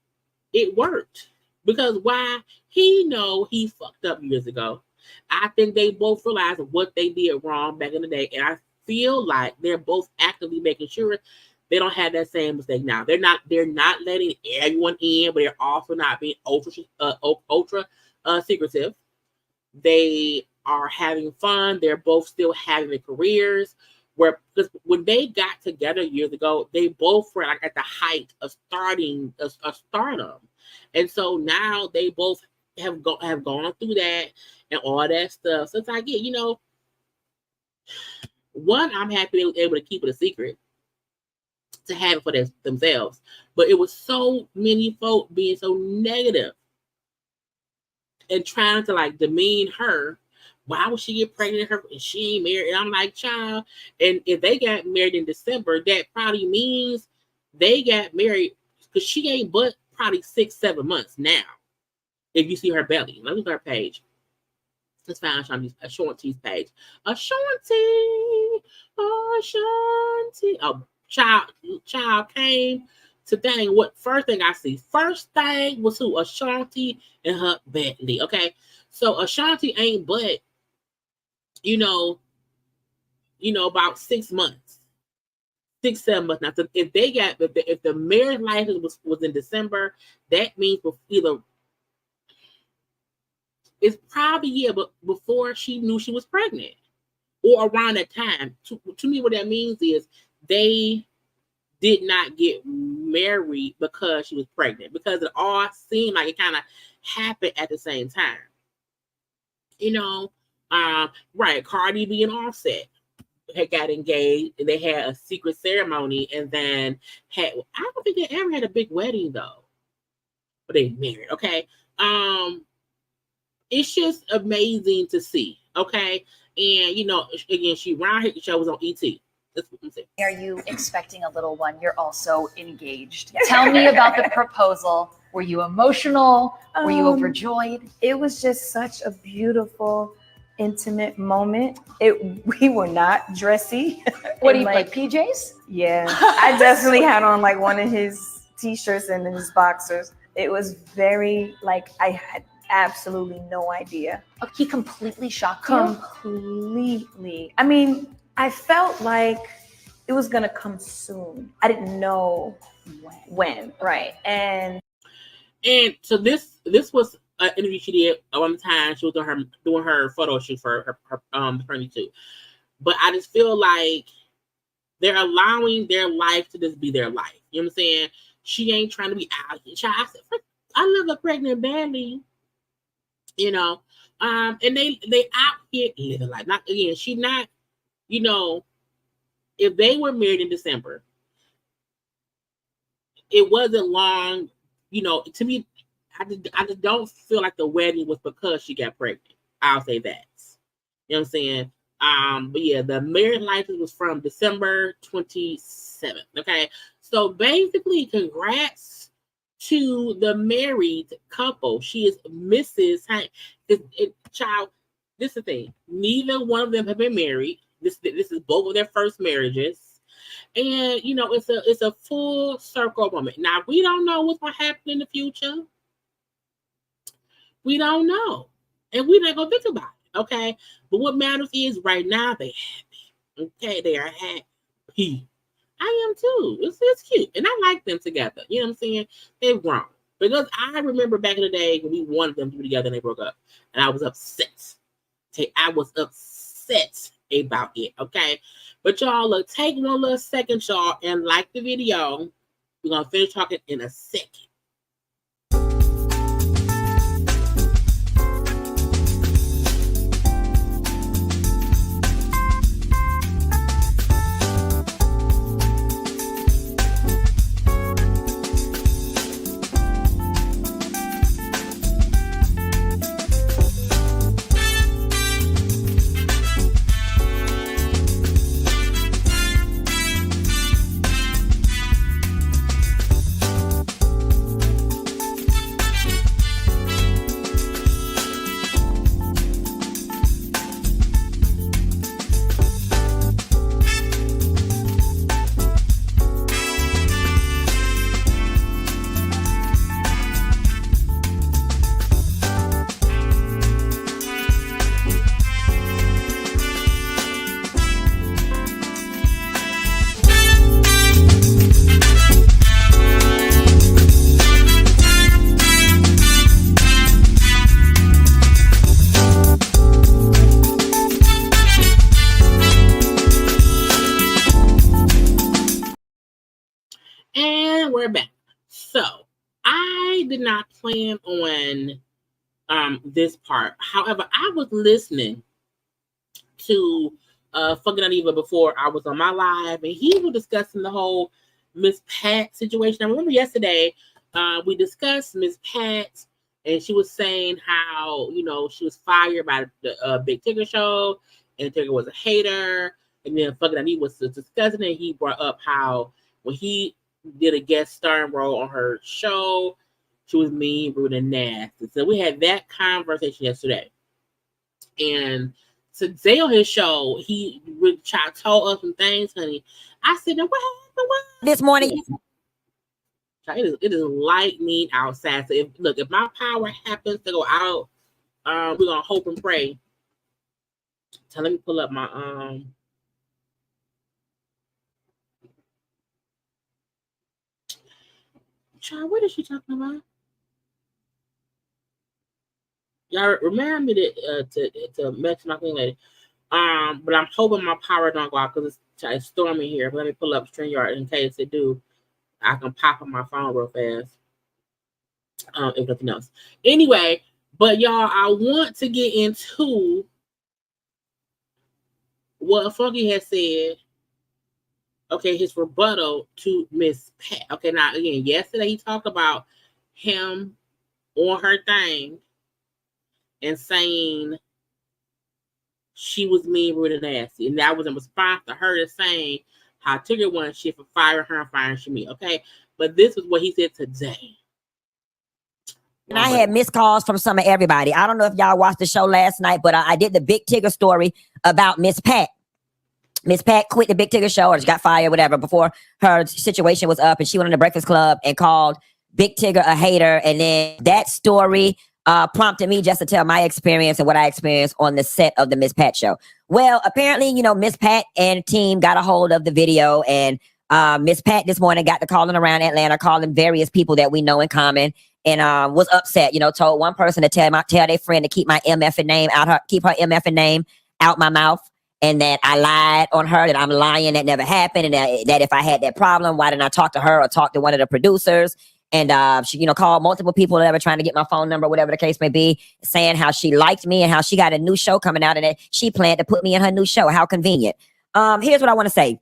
it worked. Because why? He fucked up years ago. I think they both realized what they did wrong back in the day. And I feel like they're both actively making sure they don't have that same mistake now. They're not letting everyone in, but they're also not being ultra secretive. They are having fun. They're both still having their careers. Because when they got together years ago, they both were like at the height of stardom. And so now they both have gone through that and all that stuff. So it's like, you know, one, I'm happy they were able to keep it a secret, to have it for themselves. But it was so many folk being so negative and trying to like demean her. Why would she get pregnant and she ain't married? And I'm like, child. And if they got married in December, that probably means they got married because she ain't but probably 6-7 months now. If you see her belly, let me look at her page. Let's find Ashanti's page. Ashanti. Oh, child came to dang. What first thing I see? First thing was who? Ashanti and her belly. Okay, so Ashanti ain't but you know about 6 months, 6-7 months. Now, if they got if the marriage license was in December, that means either it's probably but before she knew she was pregnant or around that time. To me, what that means is they did not get married because she was pregnant, because it all seemed like it kind of happened at the same time. You know, right? Cardi B and Offset had got engaged, and they had a secret ceremony, and then I don't think they ever had a big wedding though, but they married. Okay, it's just amazing to see. Okay, and you know, again, she around here. The show was on ET. Are you expecting a little one? You're also engaged. Tell me about the proposal. Were you emotional? Were you overjoyed? It was just such a beautiful, intimate moment. We were not dressy. What do you like PJs? Yeah, I definitely had on like one of his t-shirts and his boxers. It was very like I had absolutely no idea. He completely shocked you? Completely. I mean, I felt like it was gonna come soon. I didn't know when, right? And so this was an interview she did one time. She was doing her photo shoot for her maternity too. But I just feel like they're allowing their life to just be their life. You know what I'm saying? She ain't trying to be out here. I said, I love a pregnant badly. You know, and they out here living life. Not again. She not. You know, if they were married in December, it wasn't long. You know, to me, I just don't feel like the wedding was because she got pregnant. I'll say that. You know what I'm saying? But yeah, the marriage license was from December 27th. Okay, so basically, congrats to the married couple. She is Mrs. Child, this is the thing. Neither one of them have been married. This is both of their first marriages. And you know, it's a full circle moment. Now we don't know what's gonna happen in the future. We don't know. And we're not gonna think about it. Okay. But what matters is right now they're happy. Okay, they are happy. I am too. It's cute. And I like them together. You know what I'm saying? They've grown. Because I remember back in the day when we wanted them to be together and they broke up. And I was upset. I was upset about it. Okay. But y'all, look, take one little second, y'all, and like the video. We're gonna finish talking in a second. And we're back. So I did not plan on this part. However, I was listening to Fucking Uneven before I was on my live, and he was discussing the whole Miss Pat situation. I remember yesterday we discussed Miss Pat, and she was saying how, you know, she was fired by the Big Tigger show, and Tigger was a hater. And then Fucking Uneven was discussing it. He brought up how when he did a guest starring role on her show, she was mean, rude, and nasty. So we had that conversation yesterday. And today on his show, he told us some things, honey. I said, now what happened? This morning. It is lightning outside. So if my power happens to go out, we're gonna hope and pray. So let me pull up my Child, what is she talking about? Y'all remind me to mention my thing later. But I'm hoping my power don't go out because it's stormy here. But let me pull up StreamYard in case it do. I can pop on my phone real fast. If nothing else. Anyway, but y'all, I want to get into what Funky has said. Okay, his rebuttal to Miss Pat. Okay, now again, yesterday he talked about him on her thing and saying she was mean, rude, and nasty. And that was in response to her saying how Tigger wanted shit for firing her and firing Shami. Okay, but this is what he said today. And I had missed calls from some of everybody. I don't know if y'all watched the show last night, but I did the Big Tigger story about Miss Pat. Miss Pat quit the Big Tigger show or she got fired, whatever, before her situation was up, and she went on the Breakfast Club and called Big Tigger a hater. And then that story prompted me just to tell my experience and what I experienced on the set of the Miss Pat show. Well, apparently, you know, Miss Pat and team got a hold of the video, and Miss Pat this morning got to calling around Atlanta, calling various people that we know in common, and was upset. You know, told one person to tell their friend to keep my MFing name keep her MFing name out my mouth. And that I lied on her, that I'm lying, that never happened. And that if I had that problem, why didn't I talk to her or talk to one of the producers? And she, you know, called multiple people, whatever, trying to get my phone number, whatever the case may be, saying how she liked me and how she got a new show coming out and that she planned to put me in her new show. How convenient. Here's what I want to say.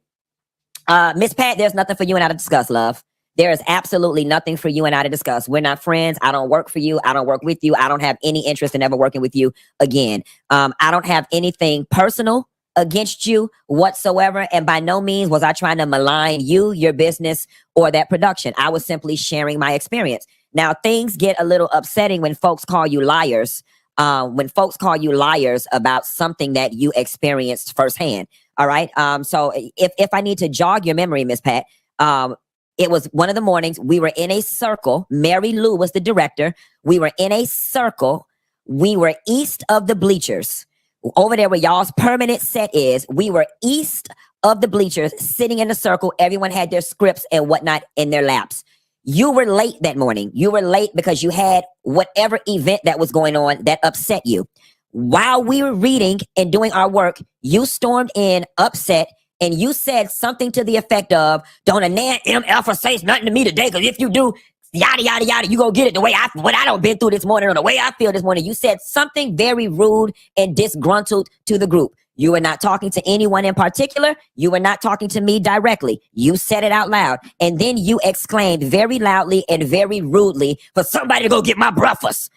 Miss Pat, there's nothing for you and I to discuss, love. There is absolutely nothing for you and I to discuss. We're not friends. I don't work for you. I don't work with you. I don't have any interest in ever working with you again. I don't have anything personal against you whatsoever. And by no means was I trying to malign you, your business, or that production. I was simply sharing my experience. Now, things get a little upsetting when folks call you liars. When folks call you liars about something that you experienced firsthand. All right. So if I need to jog your memory, Miss Pat, it was one of the mornings. We were in a circle. Mary Lou was the director. We were in a circle. We were east of the bleachers. Over there where y'all's permanent set is, we were east of the bleachers, sitting in a circle. Everyone had their scripts and whatnot in their laps. You were late that morning. You were late because you had whatever event that was going on that upset you. While we were reading and doing our work, you stormed in upset and you said something to the effect of, don't a Nan M Alpha say nothing to me today, because if you do, yada, yada, yada, you gonna get it the way what I done been through this morning or the way I feel this morning. You said something very rude and disgruntled to the group. You were not talking to anyone in particular. You were not talking to me directly. You said it out loud. And then you exclaimed very loudly and very rudely for somebody to go get my breakfast.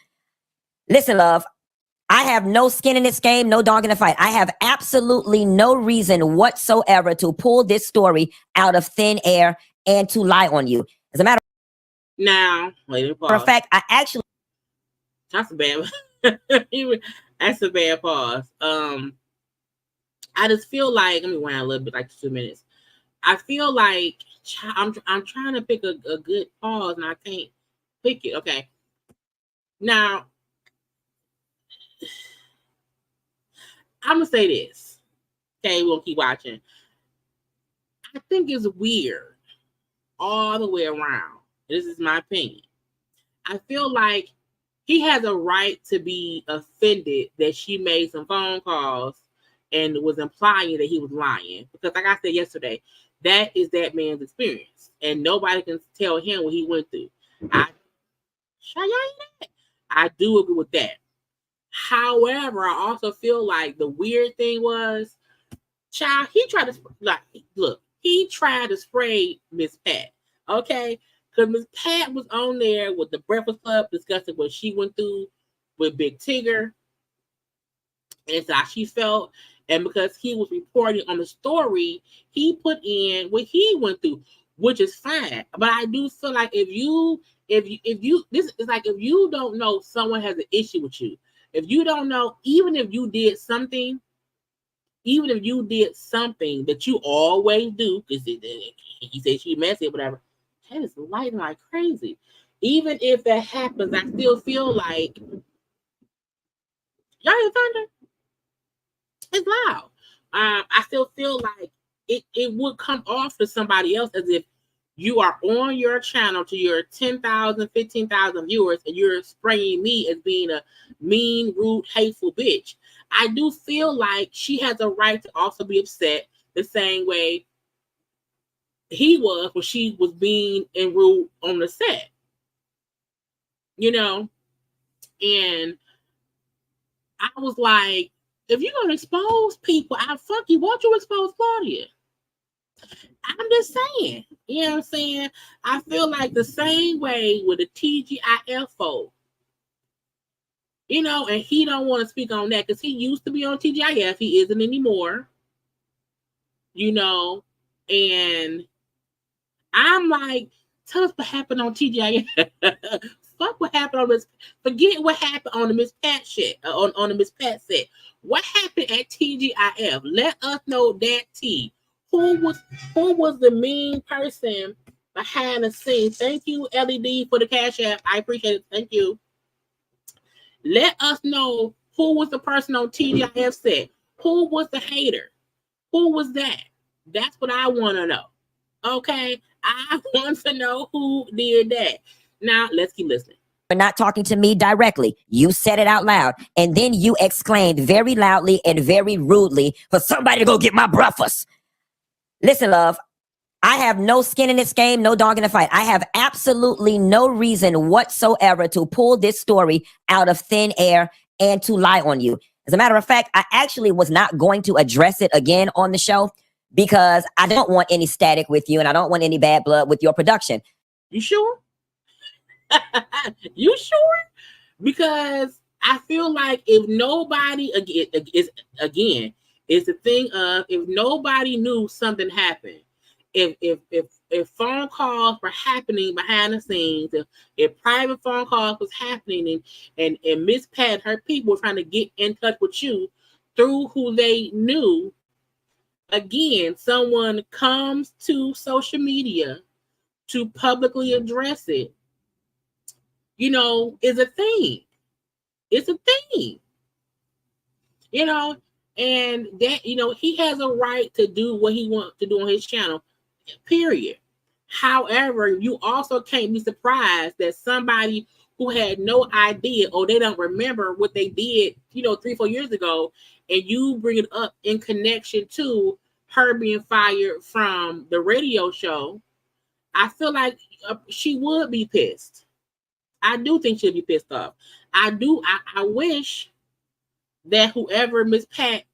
Listen, love, I have no skin in this game, no dog in the fight. I have absolutely no reason whatsoever to pull this story out of thin air and to lie on you. As a matter Now, wait, of fact, I actually... That's a bad that's a bad pause. I just feel like, let me wind a little bit, like 2 minutes. I feel like I'm trying to pick a good pause and I can't pick it. Okay. Now, I'm going to say this. Okay, we'll keep watching. I think it's weird all the way around. This is my opinion. I feel like he has a right to be offended that she made some phone calls and was implying that he was lying. Because like I said yesterday, that is that man's experience. And nobody can tell him what he went through. I do agree with that. However, I also feel like the weird thing was, child, he tried to spray Miss Pat. Okay? Because Miss Pat was on there with the Breakfast Club discussing what she went through with Big Tigger. And so how she felt. And because he was reporting on the story, he put in what he went through, which is fine. But I do feel like if you this is like if you don't know someone has an issue with you, if you don't know, even if you did something that you always do, because he said she messy or whatever, that is lighting like crazy. Even if that happens, I still feel like y'all hear thunder? It's loud. I still feel like it would come off to somebody else as if you are on your channel to your 10,000, 15,000 viewers and you're spraying me as being a mean, rude, hateful bitch. I do feel like she has a right to also be upset the same way he was when she was being rude on the set. You know? And I was like, if you're gonna expose people, won't you expose Claudia? I'm just saying, you know what I'm saying? I feel like the same way with the TGIF folk, you know, and he don't want to speak on that because he used to be on TGIF. He isn't anymore, you know, and I'm like, tell us what happened on TGIF. Fuck what happened on this. Forget what happened on the Miss Pat shit, on the Miss Pat set. What happened at TGIF? Let us know that tea. Who was the mean person behind the scenes? Thank you, LED, for the Cash App. I appreciate it. Thank you. Let us know who was the person on TGIF set. Who was the hater? Who was that? That's what I want to know. Okay? I want to know who did that. Now, let's keep listening. You're not talking to me directly. You said it out loud. And then you exclaimed very loudly and very rudely for somebody to go get my breakfast. Listen, love, I have no skin in this game, no dog in the fight. I have absolutely no reason whatsoever to pull this story out of thin air and to lie on you. As a matter of fact, I actually was not going to address it again on the show because I don't want any static with you and I don't want any bad blood with your production. You sure? You sure? Because I feel like if nobody It's the thing of if nobody knew something happened, if phone calls were happening behind the scenes, if private phone calls was happening, and Miss Pat and her people were trying to get in touch with you through who they knew, again, someone comes to social media to publicly address it, you know, is a thing. It's a thing. You know, and that, you know, he has a right to do what he wants to do on his channel, period. However, you also can't be surprised that somebody who had no idea or they don't remember what they did, you know, 3-4 years ago, and you bring it up in connection to her being fired from the radio show. I feel like she would be pissed. I do think she'll be pissed off. I wish that whoever Miss Pat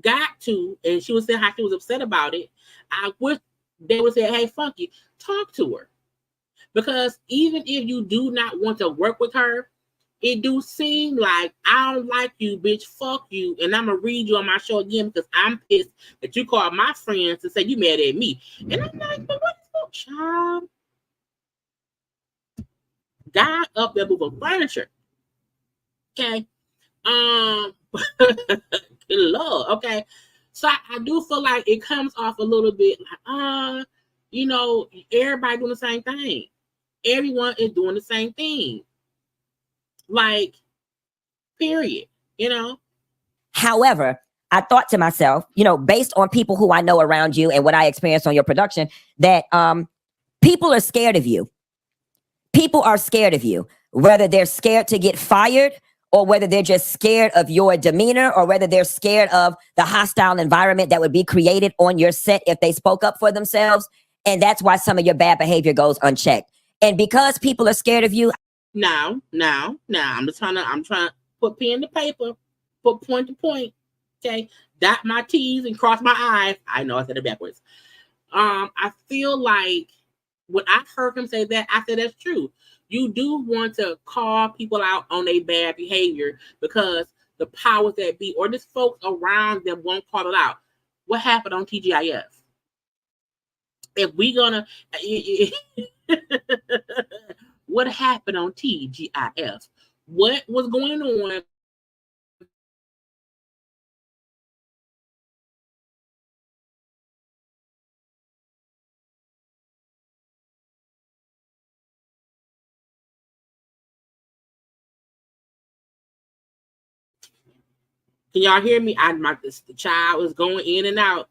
got to, and she was saying how she was upset about it, I wish they would say, hey, Funky, talk to her. Because even if you do not want to work with her, it do seem like, I don't like you, bitch, fuck you, and I'm going to read you on my show again because I'm pissed that you called my friends to say you mad at me. And I'm like, but what is up, child? Guy up there moving furniture. Okay. Good Lord. Okay. So I do feel like it comes off a little bit like, you know, everybody doing the same thing. Everyone is doing the same thing. Like, period. You know? However, I thought to myself, you know, based on people who I know around you and what I experienced on your production, that people are scared of you. People are scared of you, whether they're scared to get fired or whether they're just scared of your demeanor or whether they're scared of the hostile environment that would be created on your set if they spoke up for themselves. And that's why some of your bad behavior goes unchecked. And because people are scared of you. Now, I'm trying to put pen to paper, put point to point. Okay. Dot my T's and cross my I's. I know I said it backwards. I feel like when I heard him say that, I said that's true. You do want to call people out on their bad behavior because the powers that be or just folks around them won't call it out. What happened on TGIF? If we gonna what happened on TGIF? What was going on? Can y'all hear me? The child is going in and out.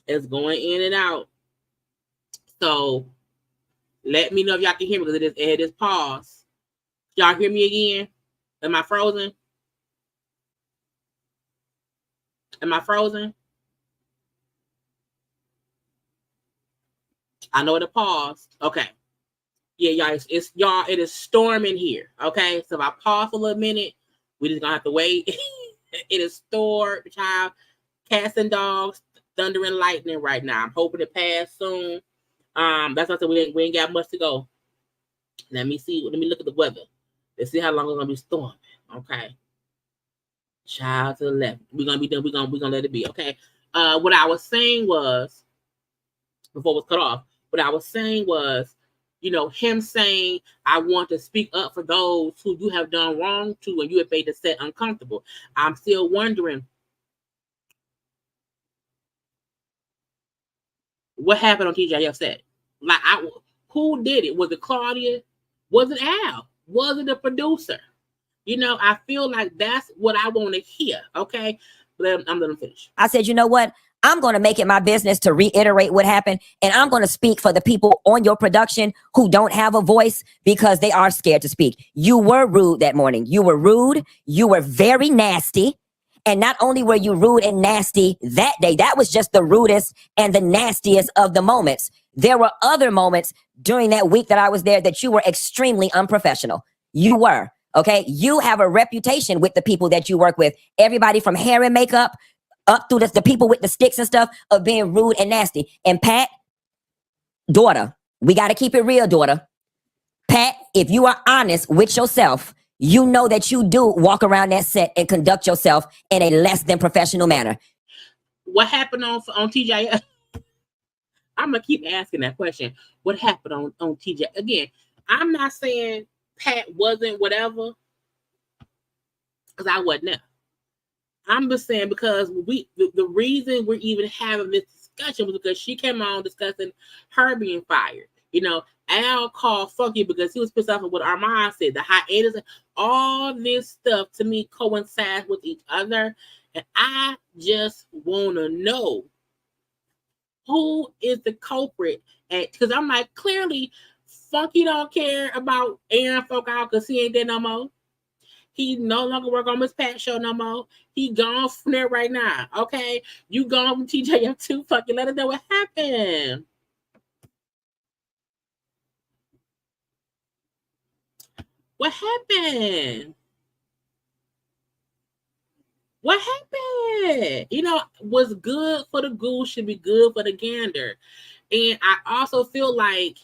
It's going in and out. So let me know if y'all can hear me because it is pause. Y'all hear me again? Am I frozen? Am I frozen? I know it paused. Okay. Yeah, y'all, it is storming here. Okay. So if I pause for a little minute, we just gonna have to wait. It is stored, child. Cats and dogs, thunder and lightning right now. I'm hoping it pass soon. That's why I said we ain't got much to go. Let me see. Let me look at the weather. Let's see how long it's gonna be storming. Okay. Child to the left. We're gonna be done. We're gonna let it be. Okay. What I was saying was, before it was cut off, what I was saying was, you know, him saying, I want to speak up for those who you have done wrong to and you have made the set uncomfortable. I'm still wondering what happened on TGIF set. Like, who did it? Was it Claudia? Was it Al? Was it the producer? You know, I feel like that's what I want to hear. Okay. But I'm going to finish. I said, you know what? I'm going to make it my business to reiterate what happened. And I'm going to speak for the people on your production who don't have a voice because they are scared to speak. You were rude that morning. You were rude. You were very nasty. And not only were you rude and nasty that day, that was just the rudest and the nastiest of the moments. There were other moments during that week that I was there that you were extremely unprofessional. You were, okay? You have a reputation with the people that you work with. Everybody from hair and makeup up through the people with the sticks and stuff of being rude and nasty. And Pat, daughter, we got to keep it real, daughter. Pat, if you are honest with yourself, you know that you do walk around that set and conduct yourself in a less than professional manner. What happened on TJ? I'm gonna keep asking that question. What happened on TJ? Again, I'm not saying Pat wasn't whatever, because I wasn't there. I'm just saying because the reason we're even having this discussion was because she came on discussing her being fired. You know, Al called Funky because he was pissed off at what Armand said. The hiatus, all this stuff to me coincides with each other. And I just want to know who is the culprit. Because I'm like, clearly, Funky don't care about airing folk out because he ain't there no more. He no longer work on Miss Pat show no more. He gone from there right now. Okay? You gone from TJF2. Fucking let us know what happened. What happened? What happened? You know, what's good for the goose should be good for the gander. And I also feel like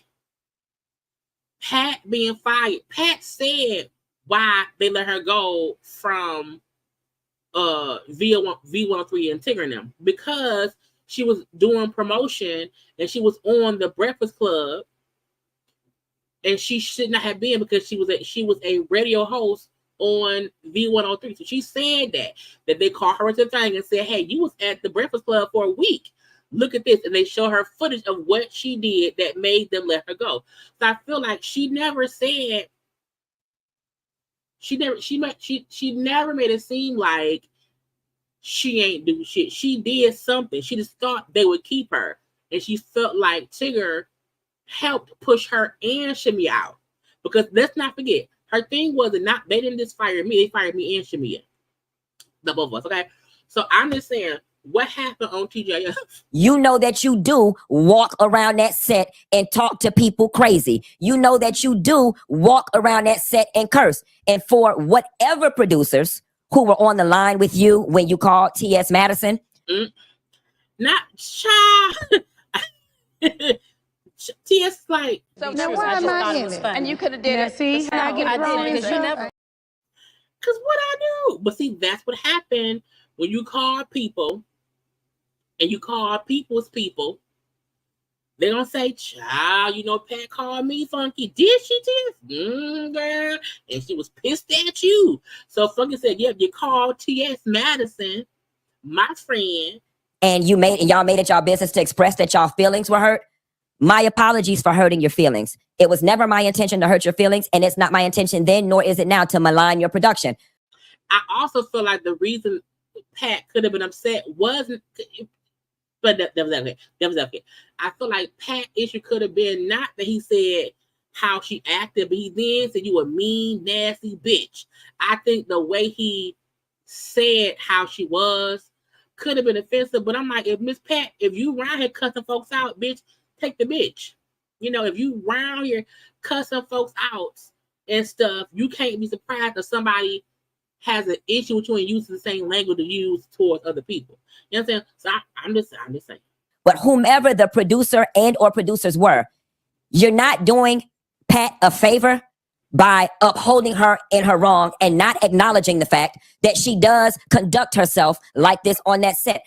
Pat being fired, Pat said why they let her go from V103 and Tigger and them, because she was doing promotion and she was on the Breakfast Club, and she should not have been because she was a radio host on V103. So she said that they called her into the thing and said, hey, you was at the Breakfast Club for a week. Look at this. And they show her footage of what she did that made them let her go. So I feel like she never said, she never made it seem like she ain't do shit. She did something. She just thought they would keep her. And she felt like Tigger helped push her and Shamia out. Because let's not forget, her thing was they didn't just fire me, they fired me and Shamia. The both of us, okay? So I'm just saying, what happened on TJF? You know that you do walk around that set and talk to people crazy. You know that you do walk around that set and curse. And for whatever producers who were on the line with you when you called T.S. Madison. Not child. T.S. like. So now why am I in it? And you could have did it. See how I get wrong in stuff? Because what I do. But see, that's what happened when you call people and you call people's people. They're going to say, child, you know, Pat called me Funky. Did she, T.S.? Girl. And she was pissed at you. So Funky said, yeah, you called T.S. Madison, my friend. And y'all made it y'all business to express that y'all feelings were hurt. My apologies for hurting your feelings. It was never my intention to hurt your feelings, and it's not my intention then, nor is it now, to malign your production. I also feel like the reason Pat could have been upset wasn't, but that was okay. I feel like Pat's issue could have been not that he said how she acted, but he then said you a mean, nasty bitch. I think the way he said how she was could have been offensive, but I'm like, if Miss Pat, if you around here cussing folks out, bitch, take the bitch. You know, if you around here cussing folks out and stuff, you can't be surprised if somebody has an issue with you and uses the same language to use towards other people. You know what I'm saying? So I'm just saying. But whomever the producer and or producers were, you're not doing Pat a favor by upholding her in her wrong and not acknowledging the fact that she does conduct herself like this on that set.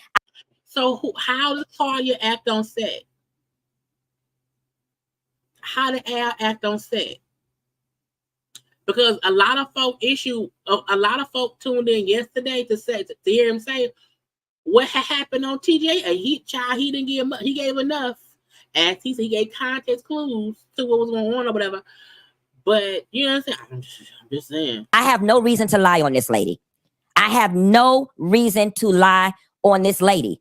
So how does Claudia act on set? How did Al act on set? Because a lot of folk tuned in yesterday to hear him say what had happened on TJ. And he didn't give, he gave enough. As he said, he gave context clues to what was going on or whatever. But you know what I'm saying? I'm just saying. I have no reason to lie on this lady. I have no reason to lie on this lady.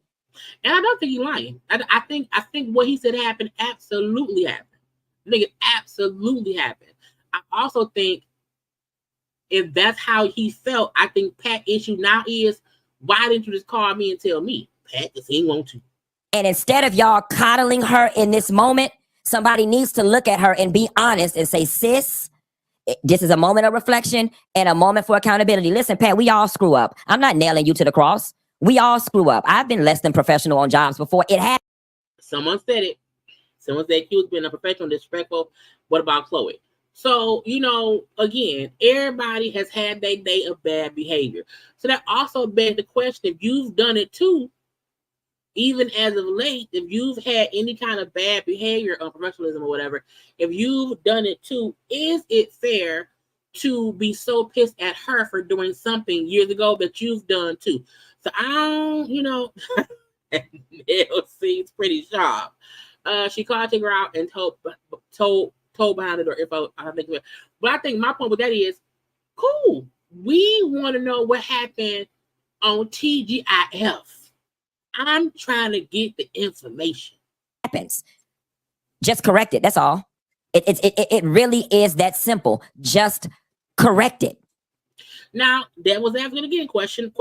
And I don't think he's lying. I think what he said happened absolutely happened. I think it absolutely happened. I also think if that's how he felt, I think Pat's issue now is, why didn't you just call me and tell me? Pat, because he want to. And instead of y'all coddling her in this moment, somebody needs to look at her and be honest and say, sis, this is a moment of reflection and a moment for accountability. Listen, Pat, we all screw up. I'm not nailing you to the cross. We all screw up. I've been less than professional on jobs before. It happened. Someone said it. Someone said Q was being unprofessional, disrespectful. What about Chloe? So, you know, again, everybody has had their day of bad behavior. So that also begs the question, if you've done it too, even as of late, if you've had any kind of bad behavior or professionalism or whatever, if you've done it too, is it fair to be so pissed at her for doing something years ago that you've done too? So I don't, it seems pretty sharp. She called Tigger out and told behind the door if I think of it. But I think my point with that is, cool. We want to know what happened on TGIF. I'm trying to get the information. Happens. Just correct it. That's all. It really is that simple. Just correct it. Now, that was asking again, question.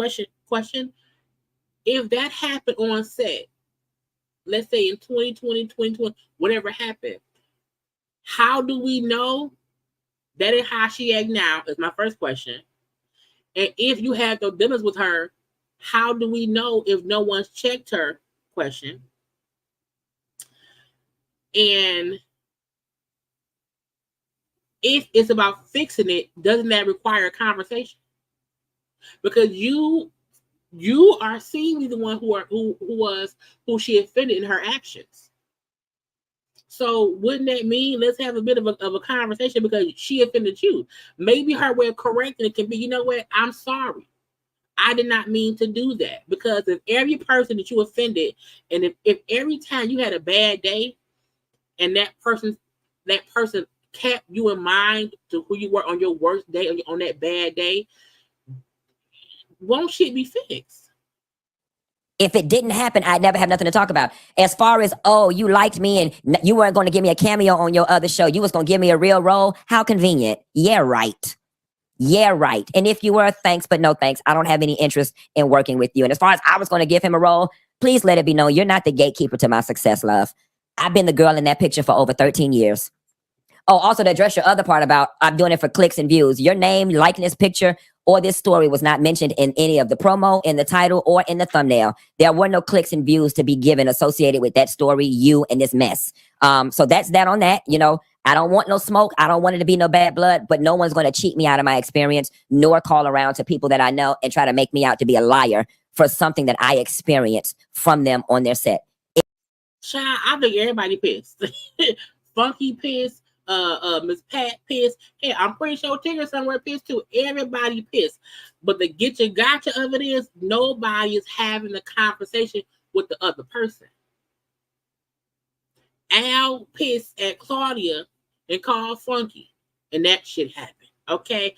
If that happened on set, let's say in 2020, whatever happened, how do we know that is how she act now? Is my first question. And if you had no dealings with her, how do we know if no one's checked her? Question. And if it's about fixing it, doesn't that require a conversation? Because you are seemingly the one who she offended in her actions. So wouldn't that mean let's have a bit of a conversation because she offended you? Maybe her way of correcting it can be, you know what? I'm sorry. I did not mean to do that. Because if every person that you offended, and if every time you had a bad day, and that person kept you in mind to who you were on your worst day, on that bad day, won't shit be fixed? If it didn't happen, I'd never have nothing to talk about. As far as, oh, you liked me and you weren't going to give me a cameo on your other show. You was going to give me a real role. How convenient. Yeah, right. Yeah, right. And if you were, thanks, but no thanks. I don't have any interest in working with you. And as far as I was going to give him a role, please let it be known you're not the gatekeeper to my success, love. I've been the girl in that picture for over 13 years. Oh, also to address your other part about I'm doing it for clicks and views. Your name, likeness, picture, or this story was not mentioned in any of the promo, in the title, or in the thumbnail. There were no clicks and views to be given associated with that story, you, and this mess. So that's that on that. I don't want no smoke. I don't want it to be no bad blood, but no one's going to cheat me out of my experience, nor call around to people that I know and try to make me out to be a liar for something that I experienced from them on their set. Child, I think everybody pissed. Funky pissed. Miss Pat pissed. Hey, I'm pretty sure Tigger somewhere pissed too. Everybody pissed. But the get you gotcha of it is nobody is having a conversation with the other person. Al pissed at Claudia and called Funky, and that shit happened. Okay.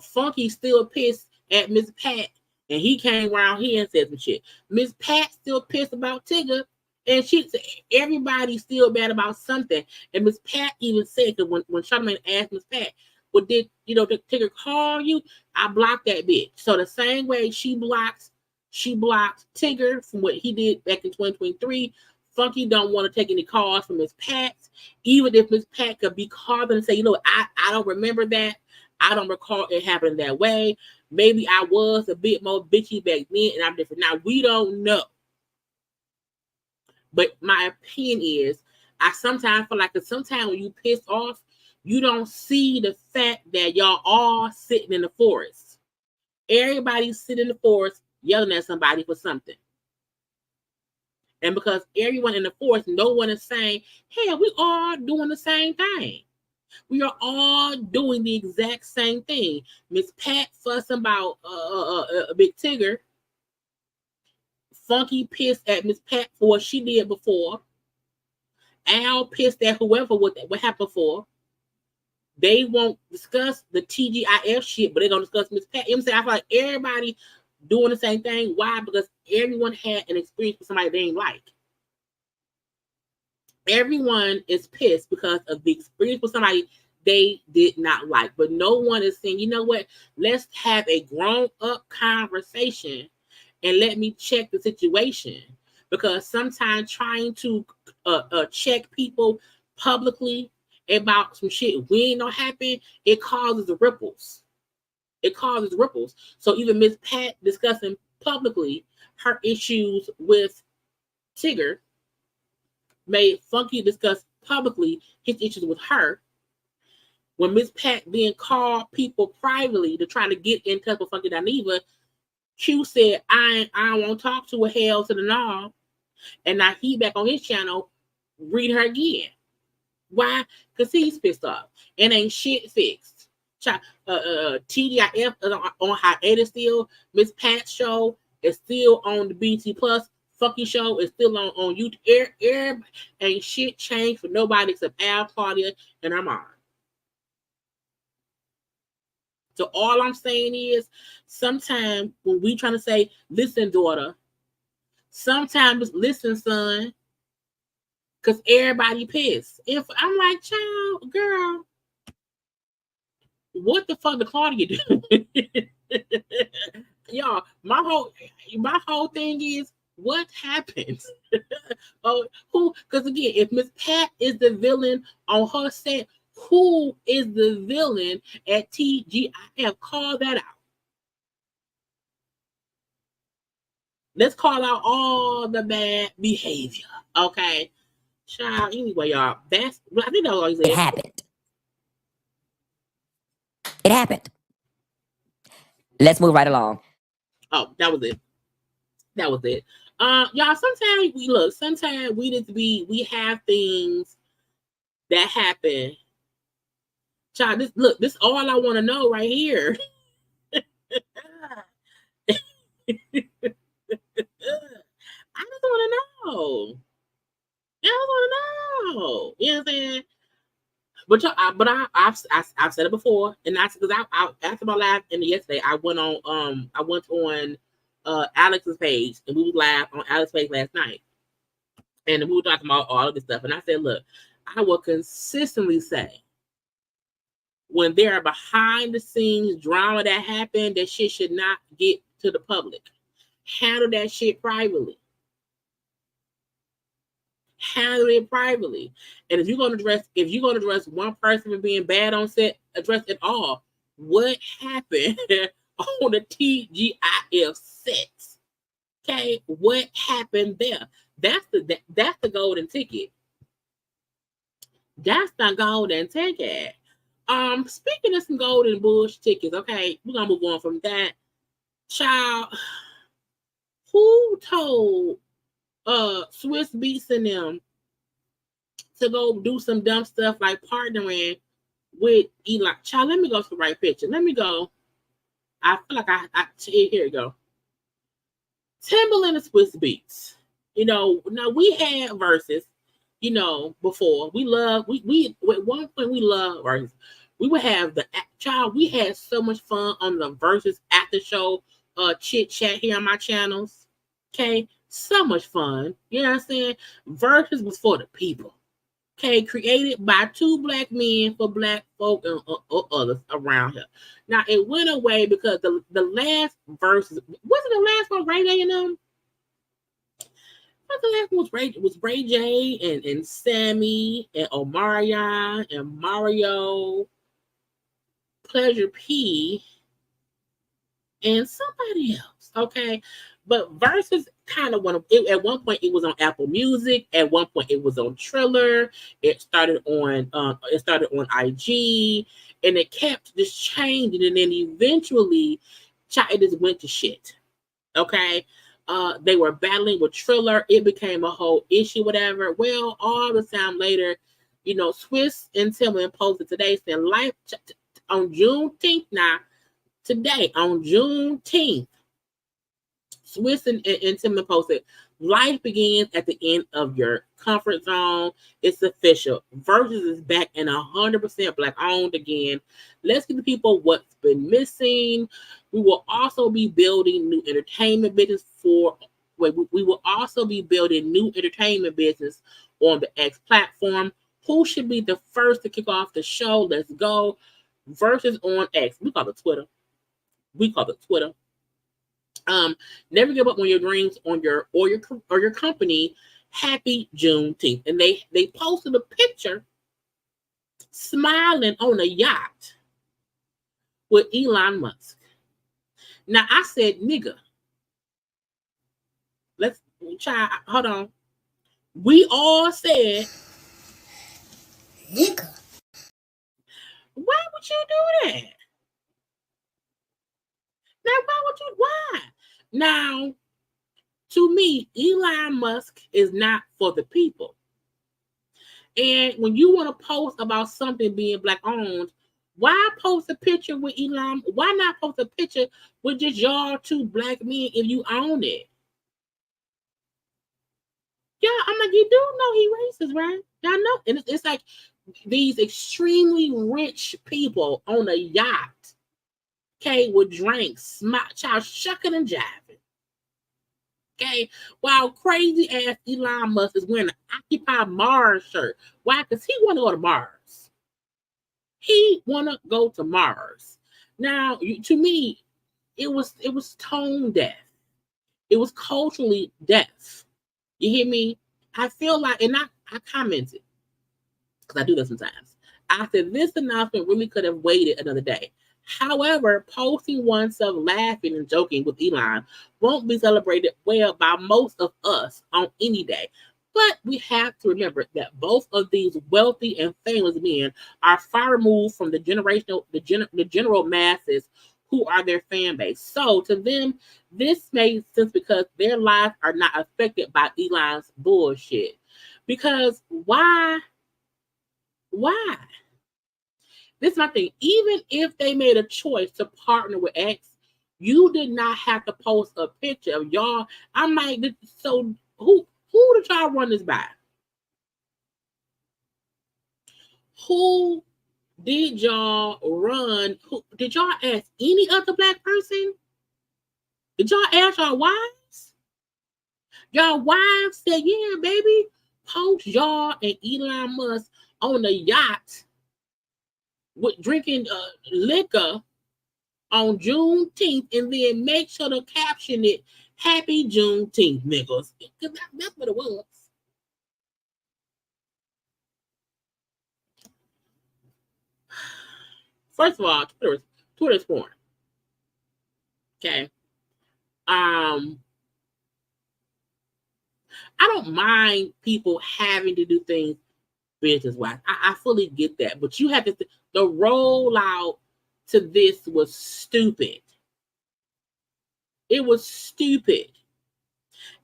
Funky still pissed at Miss Pat, and he came around here and said some shit. Miss Pat still pissed about Tigger. And everybody's still mad about something. And Miss Pat even said that when Charlamagne asked Miss Pat, well, did Tigger call you? I blocked that bitch. So the same way she blocked Tigger from what he did back in 2023, Funky don't want to take any calls from Miss Pat. Even if Miss Pat could be called and say, I don't remember that. I don't recall it happening that way. Maybe I was a bit more bitchy back then and I'm different. Now, we don't know. But my opinion is, I sometimes feel like sometimes when you piss off, you don't see the fact that y'all all sitting in the forest. Everybody's sitting in the forest yelling at somebody for something. And because everyone in the forest, no one is saying, hey, we all doing the same thing. We are all doing the exact same thing. Miss Pat fussing about Big Tigger. Funky pissed at Miss Pat for what she did before. Al pissed at whoever what happened before. They won't discuss the TGIF shit, but they're gonna discuss Miss Pat. You know what I'm saying? I feel like everybody doing the same thing. Why? Because everyone had an experience with somebody they ain't like. Everyone is pissed because of the experience with somebody they did not like. But no one is saying, you know what? Let's have a grown-up conversation and let me check the situation, because sometimes trying to check people publicly about some shit we ain't know happen, it causes ripples. It causes ripples. So even Miss Pat discussing publicly her issues with Tigger made Funky discuss publicly his issues with her. When Miss Pat then called people privately to try to get in touch with Funky Dineva, Q said, I won't talk to a hell to the no. And now he back on his channel, reading her again. Why? Because he's pissed off. And ain't shit fixed. TGIF is on hiatus still. Miss Pat's show is still on the BT Plus. Fucking show is still on YouTube. Ain't shit changed for nobody except Al, Claudia, and Armand. So all I'm saying is, sometimes when we trying to say, listen, daughter, sometimes listen, son, because everybody pissed. If I'm like, child, girl, what the fuck did Claudia do? Y'all, my whole thing is, what happens? Oh, who? Because again, if Miss Pat is the villain on her set, who is the villain at TGIF? Call that out. Let's call out all the bad behavior. Okay, child. Anyway, y'all, I think that was It happened. It happened. Let's move right along. Oh, that was it. That was it. Y'all, sometimes we have things that happen. Child, this all I want to know right here. I just want to know. You know what I'm saying? But I've said it before, and that's because I after my live and yesterday I went on Alex's page, and we was live on Alex's page last night, and we were talking about all of this stuff, and I said, look, I will consistently say, when there are behind the scenes drama that happened, that shit should not get to the public. Handle that shit privately. Handle it privately. And if you're gonna address one person for being bad on set, address it all. What happened on the TGIF sets? Okay, what happened there? That's the golden ticket. That's the golden ticket. Speaking of some golden bullshit tickets, okay, we're gonna move on from that. Child, who told Swizz Beatz and them to go do some dumb stuff like partnering with Elon? Child, let me go to the right picture. Let me go. I feel like here you go. Timberland and Swizz Beatz. You know, now we had Verzuz, you know, before. We at one point we loved Verzuz. We would have we had so much fun on the Verzuz after show chit chat here on my channels. Okay, so much fun. You know what I'm saying? Verzuz was for the people. Okay, created by two black men for black folk and others around here. Now it went away because the last Verzuz, wasn't the last one Ray J and them? The last one was Ray J and Sammy and Omarion and Mario, Pleasure P, and somebody else. Okay, but Verzuz kind of went. At one point, it was on Apple Music. At one point, it was on Triller. It started on IG, and it kept just changing. And then eventually, it just went to shit. Okay, they were battling with Triller. It became a whole issue. Whatever. Well, all the time later, you know, Swizz and Timberlake posted today saying life on Juneteenth. Now, today on Juneteenth, Swizz and Timberlake posted, life begins at the end of your comfort zone. It's official. Verzuz is back and 100% black owned again. Let's give the people what's been missing. We will also be building new entertainment business we will also be building new entertainment business on the X platform. Who should be the first to kick off the show? Let's go. Verzuz on X. We call it Twitter. Never give up on your dreams or your company. Happy Juneteenth. And they posted a picture smiling on a yacht with Elon Musk. Now I said, nigga, let's try. Hold on. We all said, nigga. Why would you do that? Now, why? Now, to me, Elon Musk is not for the people. And when you want to post about something being black owned, why post a picture with Elon? Why not post a picture with just y'all two black men if you own it? Yeah, I'm like, you do know he racist, right? Y'all know. And it's like these extremely rich people on a yacht, okay, with drinks, child shucking and jiving. Okay, while crazy ass Elon Musk is wearing an Occupy Mars shirt. Why? Because he want to go to Mars. He want to go to Mars. Now, to me, it was tone deaf. It was culturally deaf. You hear me? I feel like, and I commented, because I do that sometimes. I said this announcement really could have waited another day. However, posting oneself laughing and joking with Elon won't be celebrated well by most of us on any day. But we have to remember that both of these wealthy and famous men are far removed from the general masses who are their fan base. So to them, this made sense because their lives are not affected by Elon's bullshit. Because why? This is my thing. Even if they made a choice to partner with X, you did not have to post a picture of y'all. I'm like, so who did y'all run this by? Who did y'all run? Did y'all ask any other black person? Did y'all ask y'all wives? Y'all wives said, yeah, baby, post y'all and Elon Musk on the yacht with drinking liquor on Juneteenth, and then make sure to caption it, Happy Juneteenth, niggas. Because that's what it was. First of all, Twitter's porn. Okay. I don't mind people having to do things business-wise. I fully get that. But you have to, the rollout to this was stupid. It was stupid.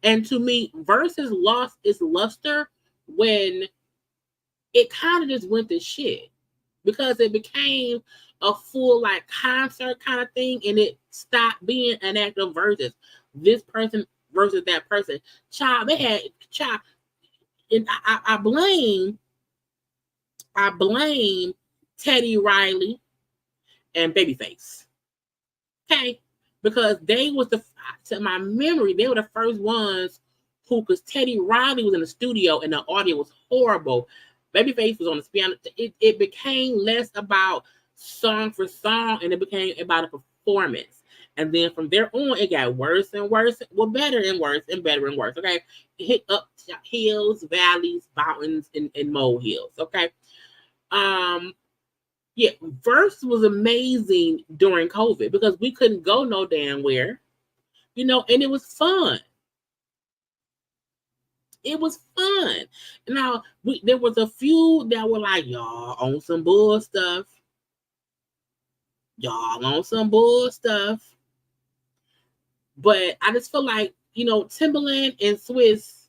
And to me, Verzuz lost its luster when it kind of just went to shit. Because it became a full like concert kind of thing, and it stopped being an act of Verzuz. This person versus that person. Child, and I blame Teddy Riley and Babyface. Okay? Because they was to my memory, they were the first ones who, because Teddy Riley was in the studio and the audio was horrible. Babyface was on the piano. It became less about song for song, and it became about a performance. And then from there on, it got worse and worse. Well, better and worse and better and worse. Okay, it hit up hills, valleys, mountains, and molehills. Okay, yeah, Verzuz was amazing during COVID because we couldn't go no damn where, and it was fun. It was fun. Now, there was a few that were like, y'all on some bull stuff. Y'all on some bull stuff. But I just feel like, Timberland and Swizz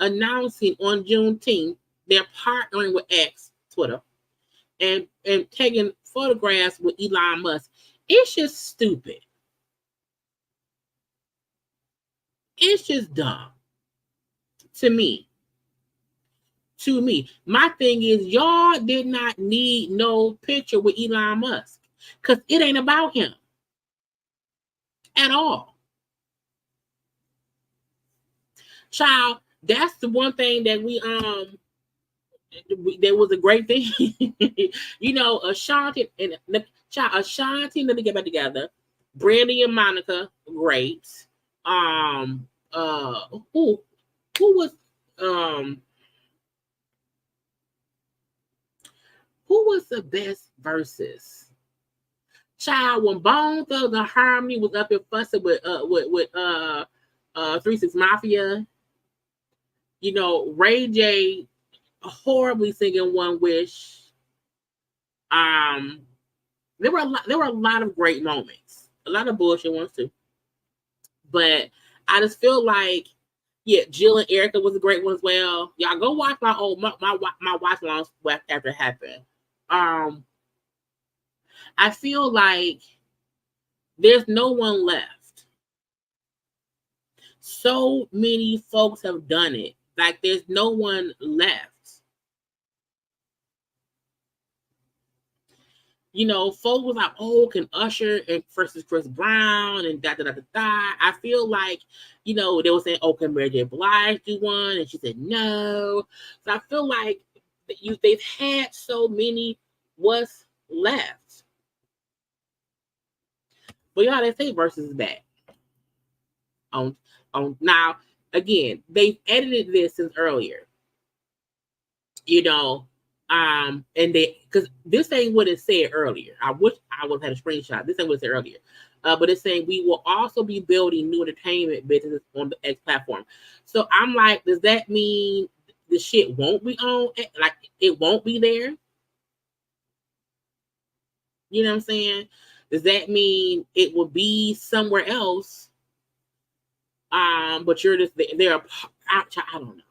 announcing on Juneteenth they're partnering with X, Twitter, and taking photographs with Elon Musk. It's just stupid. It's just dumb. To me, my thing is, y'all did not need no picture with Elon Musk because it ain't about him at all. Child, that's the one thing that there was a great thing. Ashanti and Ashanti, let me get back together. Brandy and Monica, great. Who was the best Verzuz? Child, when Bone Thugs and Harmony was up and fussing with 3-6 Mafia, Ray J horribly singing One Wish. There were a lot of great moments, a lot of bullshit ones too. But I just feel like, yeah, Jill and Erica was a great one as well. Y'all go watch my watch alongs after it happened. I feel like there's no one left. So many folks have done it. Like there's no one left. You know, folks was like, oh, can Usher versus Chris Brown and da da da da da. I feel like, you know, they were saying, oh, can Mary J. Blige do one? And she said no. So I feel like they've had so many. What's left? But y'all, they say Verzuz is back. Now, again, they've edited this since earlier. You know, and they, because this ain't what it said earlier. I wish I would have had a screenshot. This ain't what it said earlier. But it's saying we will also be building new entertainment businesses on the X platform. So I'm like, does that mean the shit won't be on? Like, it won't be there? You know what I'm saying? Does that mean it will be somewhere else? But you're just there. I don't know.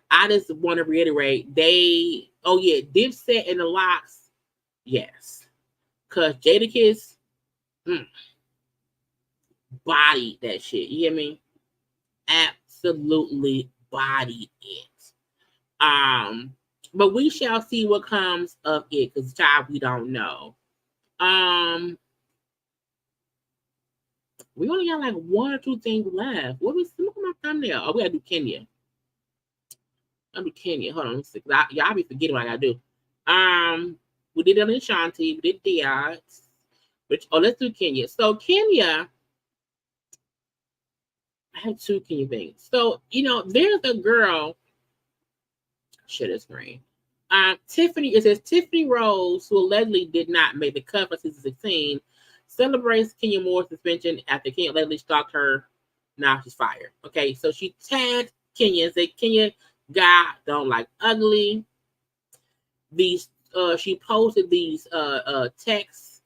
I just want to reiterate, Dipset and the Locks, yes. Because Jadakiss, bodied that shit. You hear me? Absolutely bodied it. But we shall see what comes of it, because child, we don't know. We only got like one or two things left. Look at my thumbnail. Oh, we gotta do Kenya. I'll do Kenya. Hold on, y'all be forgetting what I gotta do. We did Nelly and Ashanti. We did Diaz. Let's do Kenya. So Kenya, I have two Kenya things. So you know, there's a girl. Share the screen. Tiffany. It says Tiffany Rose, who allegedly did not make the cut for season 16, celebrates Kenya Moore's suspension after Kenya allegedly stalked her. Now she's fired. Okay, so she tagged Kenya and said, Kenya, God don't like ugly. She posted these texts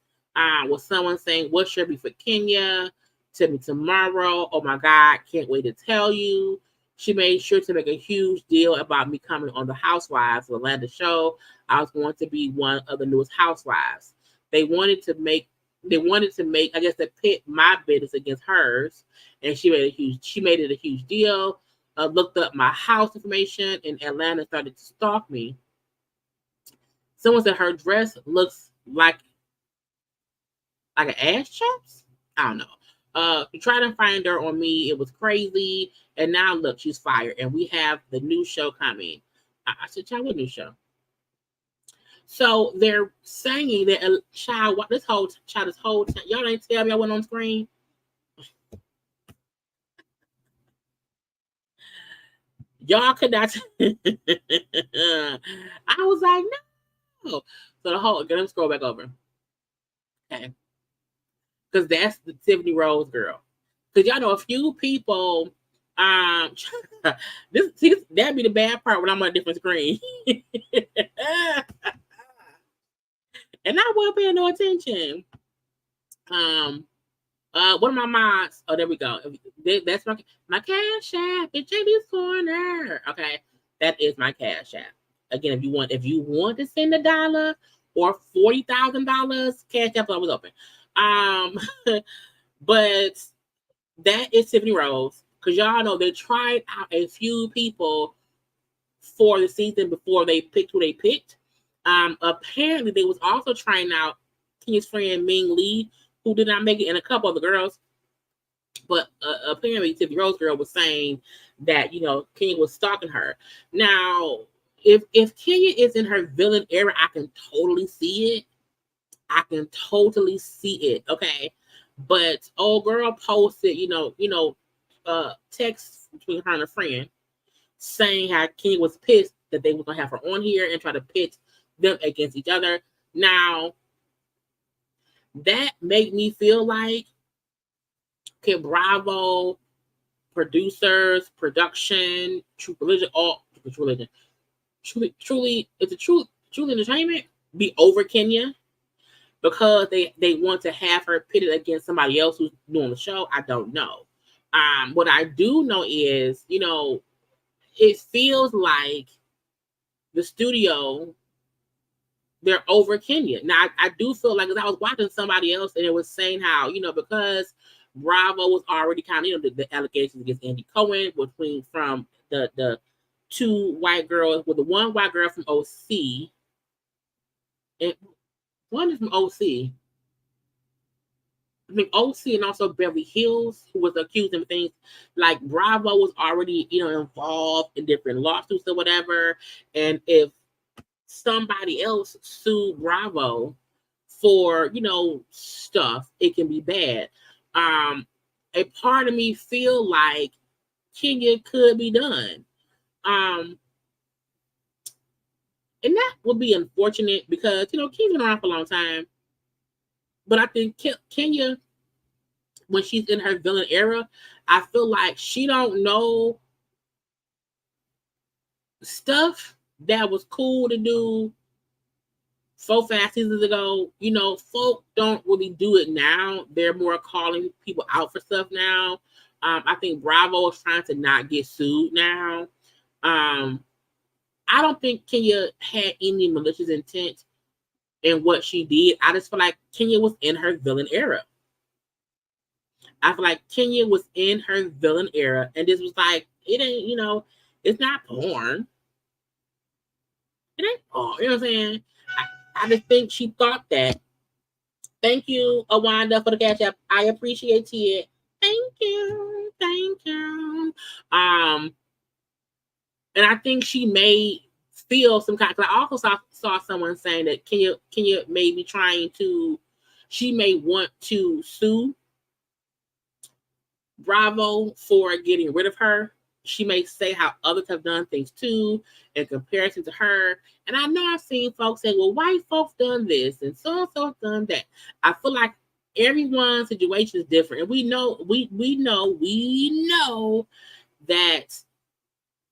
with someone saying, what should be for Kenya? Tell me tomorrow. Oh my God, can't wait to tell you. She made sure to make a huge deal about me coming on the Housewives of Atlanta show. I was going to be one of the newest housewives. They wanted to make, I guess, to pit my business against hers. And she made it a huge deal. Looked up my house information in Atlanta, started to stalk me. Someone said her dress looks like an ass chaps. I don't know. To try to find her on me, it was crazy. And now look, she's fired. And we have the new show coming. I said, child, what new show? So they're saying that this whole time, y'all ain't tell me I went on screen. Y'all could not. I was like, no. So the whole, let me scroll back over. Okay. Because that's the Tiffany Rose girl. Because y'all know a few people, that'd be the bad part when I'm on a different screen. And I wasn't paying no attention. One of my mods. Oh, there we go. That's my Cash App. It's JayLeesCorner. Okay, that is my Cash App. Again, if you want to send $1 or $40,000, Cash App is always open. But that is Tiffany Rose, because y'all know they tried out a few people for the season before they picked who they picked. Apparently they was also trying out Kenya's friend Ming Lee, who did not make it, and a couple of the girls. But apparently Tiffany Rose girl was saying that, you know, Kenya was stalking her. Now, if Kenya is in her villain era, I can totally see it. Okay. But old girl posted, text between her and a friend saying how Kenya was pissed that they were gonna have her on here and try to pit them against each other. Now, that made me feel like, okay, Bravo, producers, production, True Religion, truly entertainment be over Kenya, because they want to have her pitted against somebody else who's doing the show. I don't know. What I do know is, it feels like the studio, they're over Kenya. Now, I do feel like, because I was watching somebody else and it was saying how, because Bravo was already kind of, the allegations against Andy Cohen from the two white girls, with the one white girl from OC, and one is from OC. I mean, OC and also Beverly Hills, who was accused of things like Bravo was already, involved in different lawsuits or whatever. And if somebody else sued Bravo for, stuff, it can be bad. A part of me feel like Kenya could be done. And that would be unfortunate because, Kenya's been around for a long time. But I think Kenya, when she's in her villain era, I feel like she don't know stuff that was cool to do 4-5 seasons ago. Folk don't really do it now. They're more calling people out for stuff now. I think Bravo is trying to not get sued now. I don't think Kenya had any malicious intent in what she did. I just feel like Kenya was in her villain era. I feel like Kenya was in her villain era, and this was like, it ain't, it's not porn. It ain't porn, you know what I'm saying? I just think she thought that. Thank you, Awanda, for the cash app. I appreciate it. Thank you. And I think she may feel some kind. Cause I also saw someone saying that Kenya may be she may want to sue Bravo for getting rid of her. She may say how others have done things too in comparison to her. And I know I've seen folks say, well, white folks done this and so done that. I feel like everyone's situation is different. And we know that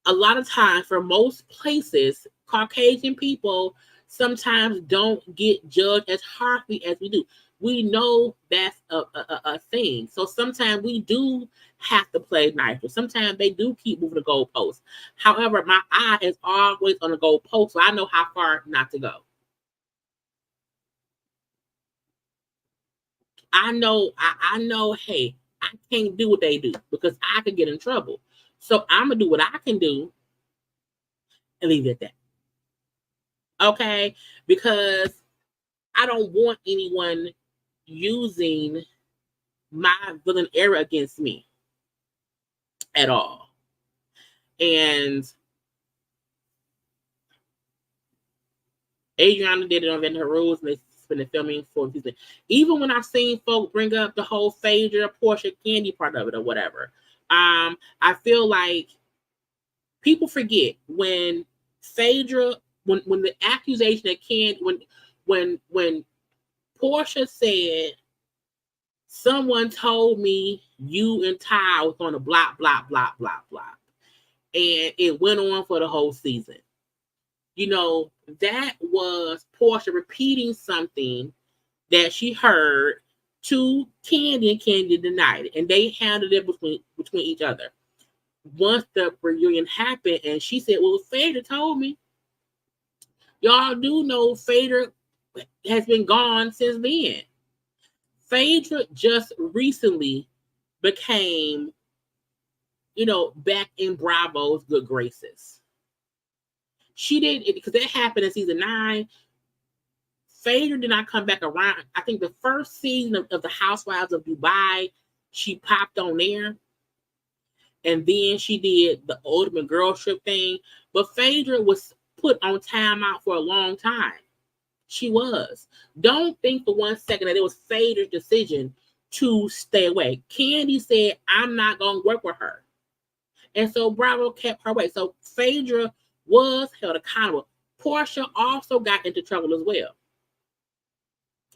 a lot of times for most places, Caucasian people sometimes don't get judged as harshly as we do. We know that's a thing. So sometimes we do have to play nicer. Sometimes they do keep moving the goalposts. However, my eye is always on the goalpost, so I know how far not to go. I know, hey, I can't do what they do because I could get in trouble. So I'm going to do what I can do and leave it at that. Okay? Because I don't want anyone using my villain era against me at all. And Adriana did it on Vendor Rules, and they been filming for a season. Even when I've seen folk bring up the whole Phaedra, Portia, Candy part of it or whatever, I feel like people forget when Phaedra, when the accusation that when Portia said, someone told me you and Ty was on a block, block, block, block, block. And it went on for the whole season. That was Portia repeating something that she heard to Candy, and Candy denied it. And they handled it between each other. Once the reunion happened, and she said, well, Phaedra told me. Y'all do know Phaedra has been gone since then. Phaedra just recently became, back in Bravo's good graces. She did it because that happened in season 9. Phaedra did not come back around. I think the first season of the Housewives of Dubai, she popped on there. And then she did the Ultimate Girl Trip thing. But Phaedra was put on timeout for a long time. She was. Don't think for one second that it was Phaedra's decision to stay away. Candy said, I'm not going to work with her. And so Bravo kept her away. So Phaedra was held accountable. Portia also got into trouble as well.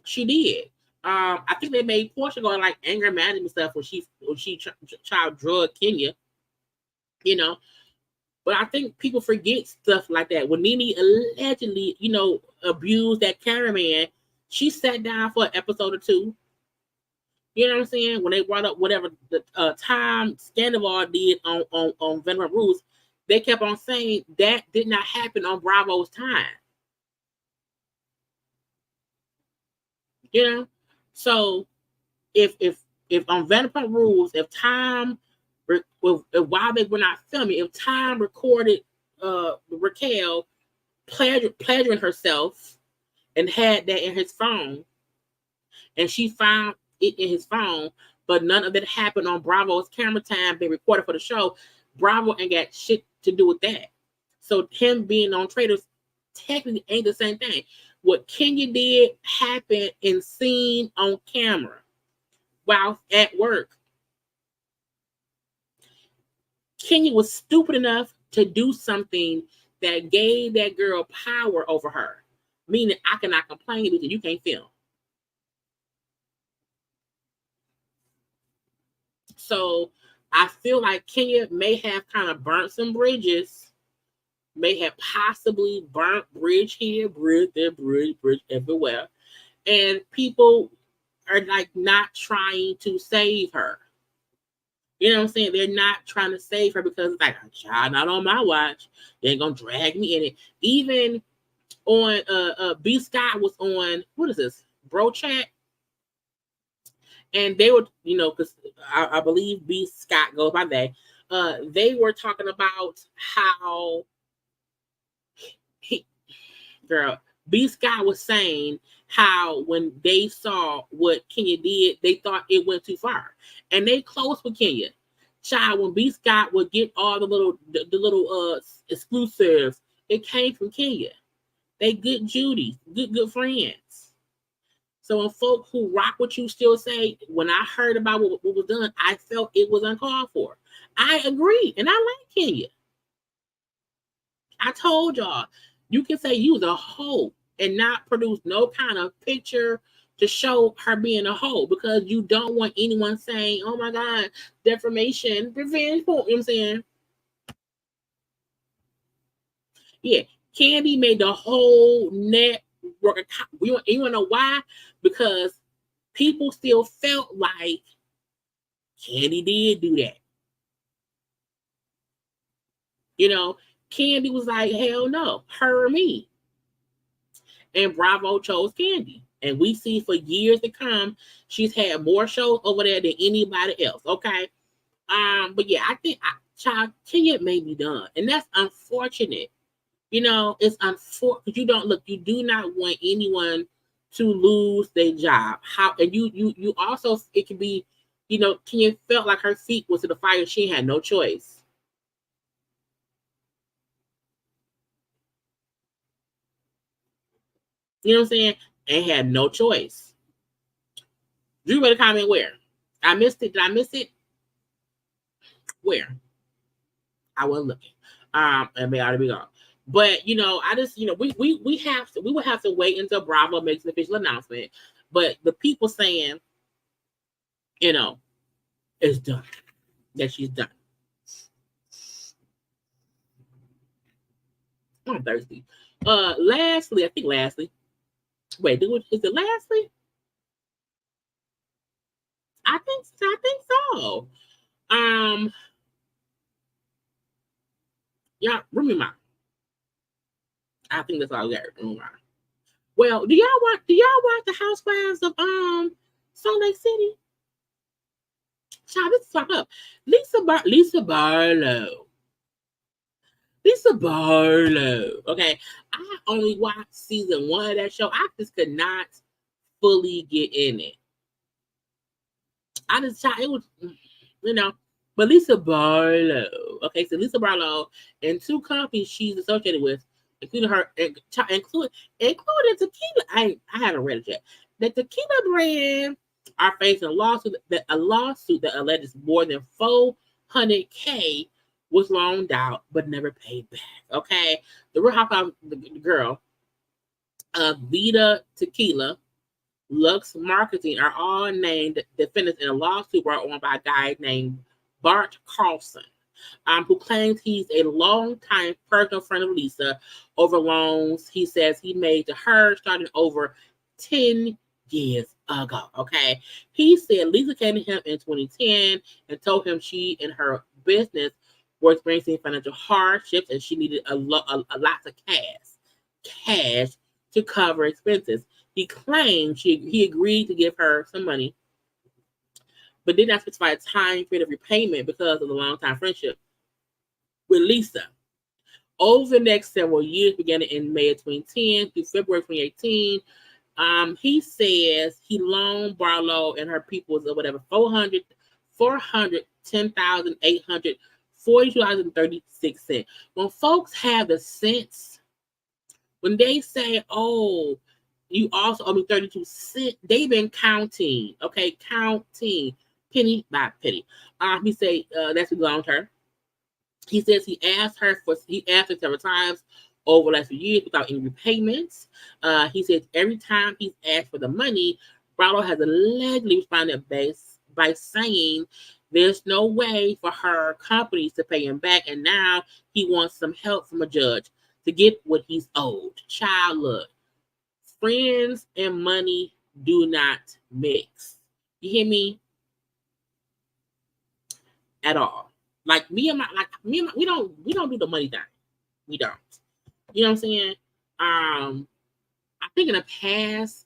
She did. I think they made Portia go like anger management stuff when she child drug Kenya, But I think people forget stuff like that. When Nene allegedly, abused that cameraman, she sat down for an episode or 2. You know what I'm saying? When they brought up whatever the Tom Scandival did on Vanderpump Rules, they kept on saying that did not happen on Bravo's time. You know, so if on Vanderpump Rules, if Tom, while they were not filming, if Tom recorded Raquel pleasuring herself and had that in his phone, and she found it in his phone, but none of it happened on Bravo's camera time being recorded for the show, Bravo ain't got shit to do with that. So him being on Traitors technically ain't the same thing. What Kenya did happened and seen on camera while at work. Kenya was stupid enough to do something that gave that girl power over her, meaning I cannot complain because you can't film. So I feel like Kenya may have kind of burnt some bridges, may have possibly burnt bridge here, bridge there, bridge everywhere. And people are like not trying to save her. You know what I'm saying? They're not trying to save her because it's like, child, not on my watch. They ain't gonna drag me in it. Even on B Scott was on, what is this? Bro Chat. And they were, you know, because I believe B Scott goes by that. They were talking about how B Scott was saying how when they saw what Kenya did, they thought it went too far. And they close with Kenya. Child, when B Scott would get all the little exclusives, it came from Kenya. They good Judy, good friends. So when folk who rock with you still say, when I heard about what was done, I felt it was uncalled for. I agree, and I like Kenya. I told y'all, you can say you was a hoe and not produce no kind of picture to show her being a hoe because you don't want anyone saying, oh my God, defamation, revenge porn. You know what I'm saying? Yeah, Candy made the whole network. You want to know why? Because people still felt like Candy did do that. You know, Candy was like, hell no, her or me. And Bravo chose Candy. And we see for years to come, she's had more shows over there than anybody else. Okay. But yeah, I think child Kenya may be done. And that's unfortunate. You know, it's unfortunate because you do not want anyone to lose their job. And you also, it could be, you know, Kenya felt like her feet was to the fire. She had no choice. You know what I'm saying? And had no choice. Drew made a comment where? I missed it. Did I miss it? Where? I wasn't looking. And may ought to be gone. But you know, I just, you know, we would have to wait until Bravo makes an official announcement. But the people saying, you know, it's done. That she's done. I'm thirsty. Lastly. Wait, is it lastly? I think so. Yeah, Remy Ma. I think that's all we got. Well, do y'all watch the Housewives of Salt Lake City? Child, this is fucked up. Lisa Barlow. Okay, I only watched season 1 of that show. I just could not fully get in it. It was, you know, but Lisa Barlow. Okay, so Lisa Barlow and 2 companies she's associated with, including her, including tequila. I haven't read it yet. The tequila brand are facing a lawsuit that alleges more than $400K was loaned out but never paid back. Okay, the Real Housewives, the girl, Vita Tequila, Lux Marketing are all named defendants in a lawsuit brought on by a guy named Bart Carlson, who claims he's a longtime personal friend of Lisa over loans he says he made to her starting over 10 years ago. Okay, he said Lisa came to him in 2010 and told him she and her business were experiencing financial hardships and she needed a lot of cash to cover expenses. He claimed he agreed to give her some money, but did not specify a time period of repayment because of the long-time friendship with Lisa. Over the next several years, beginning in May of 2010 through February 2018, he says he loaned Barlow and her peoples or whatever $410,842.36. When folks have the sense, when they say, "Oh, you also owe me 32 cents," they've been counting, okay, counting penny by penny. He said that's what belonged to her. He says he asked her several times over the last few years without any repayments. He says every time he's asked for the money, Barlow has allegedly responded by saying there's no way for her companies to pay him back, and now he wants some help from a judge to get what he's owed. Child, look, friends and money do not mix. You hear me? At all. Like me and my, we don't do the money thing. We don't. You know what I'm saying? I think in the past,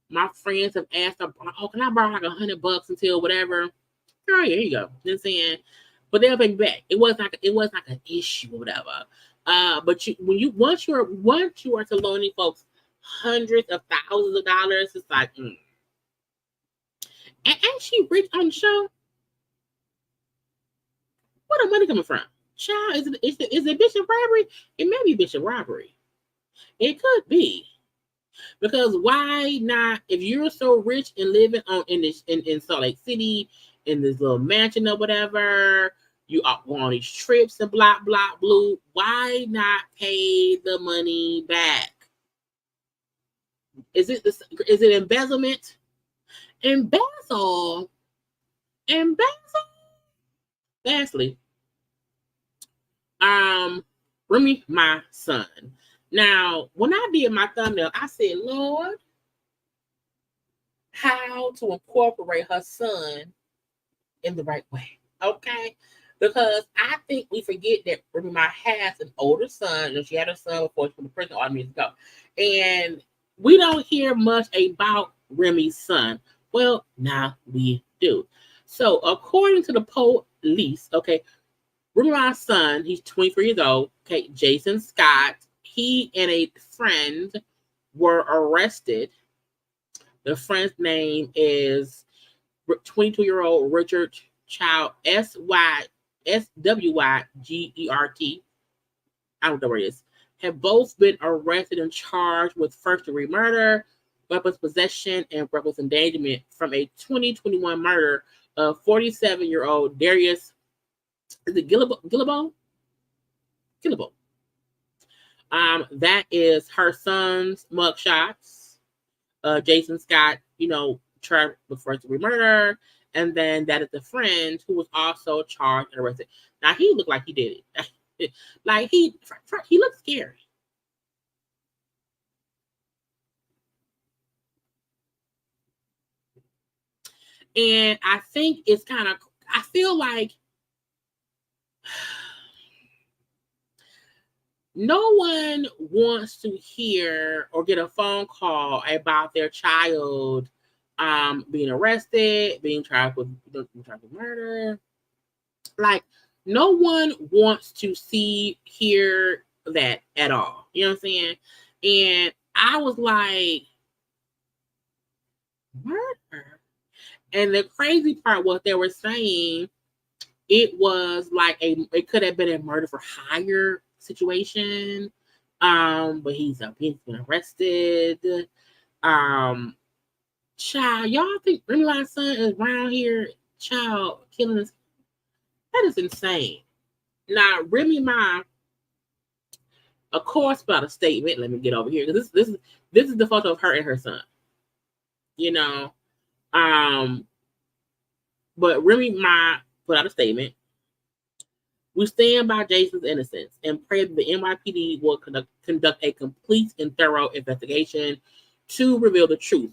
my friends have asked, "Oh, can I borrow like $100 until whatever?" Girl, yeah, here you go. You know what I'm saying? But they'll pay me back. It was like an issue or whatever. But once you are to loaning folks hundreds of thousands of dollars, it's like, And ain't she rich on the show? Where the money coming from? Child, is it Bishop robbery? It may be Bishop robbery. It could be. Because why not? If you're so rich and living in Salt Lake City, in this little mansion or whatever, you go on these trips and blah, blah, blue, why not pay the money back? Is it embezzlement? Embezzle. Lastly, Remy Ma son. Now, when I did my thumbnail, I said, Lord, how to incorporate her son in the right way, okay? Because I think we forget that Remy Ma has an older son, and she had a son before she went to prison all the years ago. And we don't hear much about Remy's son. Well, now we do. So, according to the police, okay, Remy Ma's son, he's 23 years old, okay, Jason Scott, he and a friend were arrested. The friend's name is 22-year-old Richard Child, SWYGERT, I don't know where it is, have both been arrested and charged with first-degree murder, weapons possession, and reckless endangerment from a 2021 murder of 47-year-old Darius, is it Gillabo? That is her son's mugshots. Jason Scott, charged with first-degree murder, and then that is the friend who was also charged and arrested. Now he looked like he did it. Like he looked scary. And I think it's I feel like no one wants to hear or get a phone call about their child being arrested, being charged with murder. Like, no one wants to hear that at all. You know what I'm saying? And I was like, murder? And the crazy part was they were saying it was like it could have been a murder for hire situation. But he's been arrested. Child, y'all think Remy Ma's son is around here, child, killing us? That is insane. Now, Remy Ma, of course, put out a statement. Let me get over here, because this is the photo of her and her son. But Remy Ma put out a statement. We stand by Jason's innocence and pray that the NYPD will conduct a complete and thorough investigation to reveal the truth.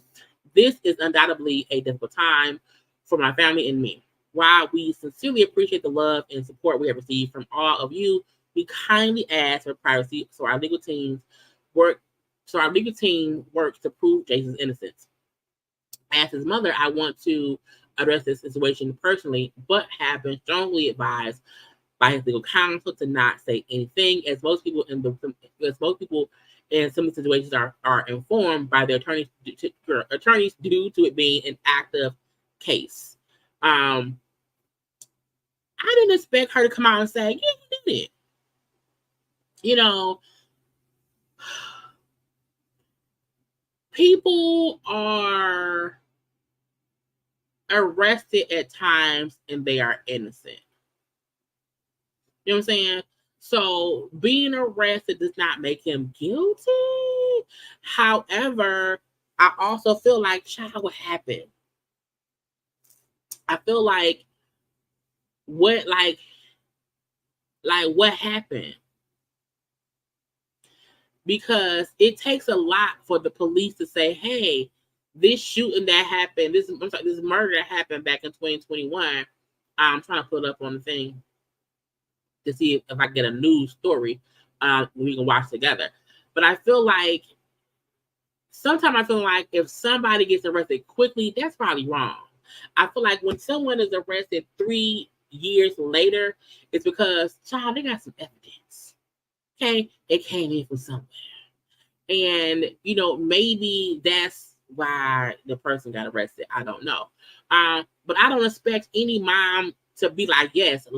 This is undoubtedly a difficult time for my family and me. While we sincerely appreciate the love and support we have received from all of you, we kindly ask for privacy so our legal team works to prove Jason's innocence. As his mother, I want to address this situation personally, but have been strongly advised by his legal counsel to not say anything, as most people in some situations are informed by their attorneys due to it being an active case. I didn't expect her to come out and say, "Yeah, you did it." You know, people are arrested at times and they are innocent. You know what I'm saying? So being arrested does not make him guilty. However, I also feel like, child, what happened? I feel like what happened? Because it takes a lot for the police to say, hey, this shooting that happened, this murder that happened back in 2021. I'm trying to put it up on the thing to see if I get a news story we can watch together. But I feel like sometimes if somebody gets arrested quickly, that's probably wrong. I feel like when someone is arrested 3 years later, it's because, child, they got some evidence. Okay? It came in from somewhere. And, you know, maybe that's why the person got arrested. I don't know. But I don't expect any mom to be like, yes,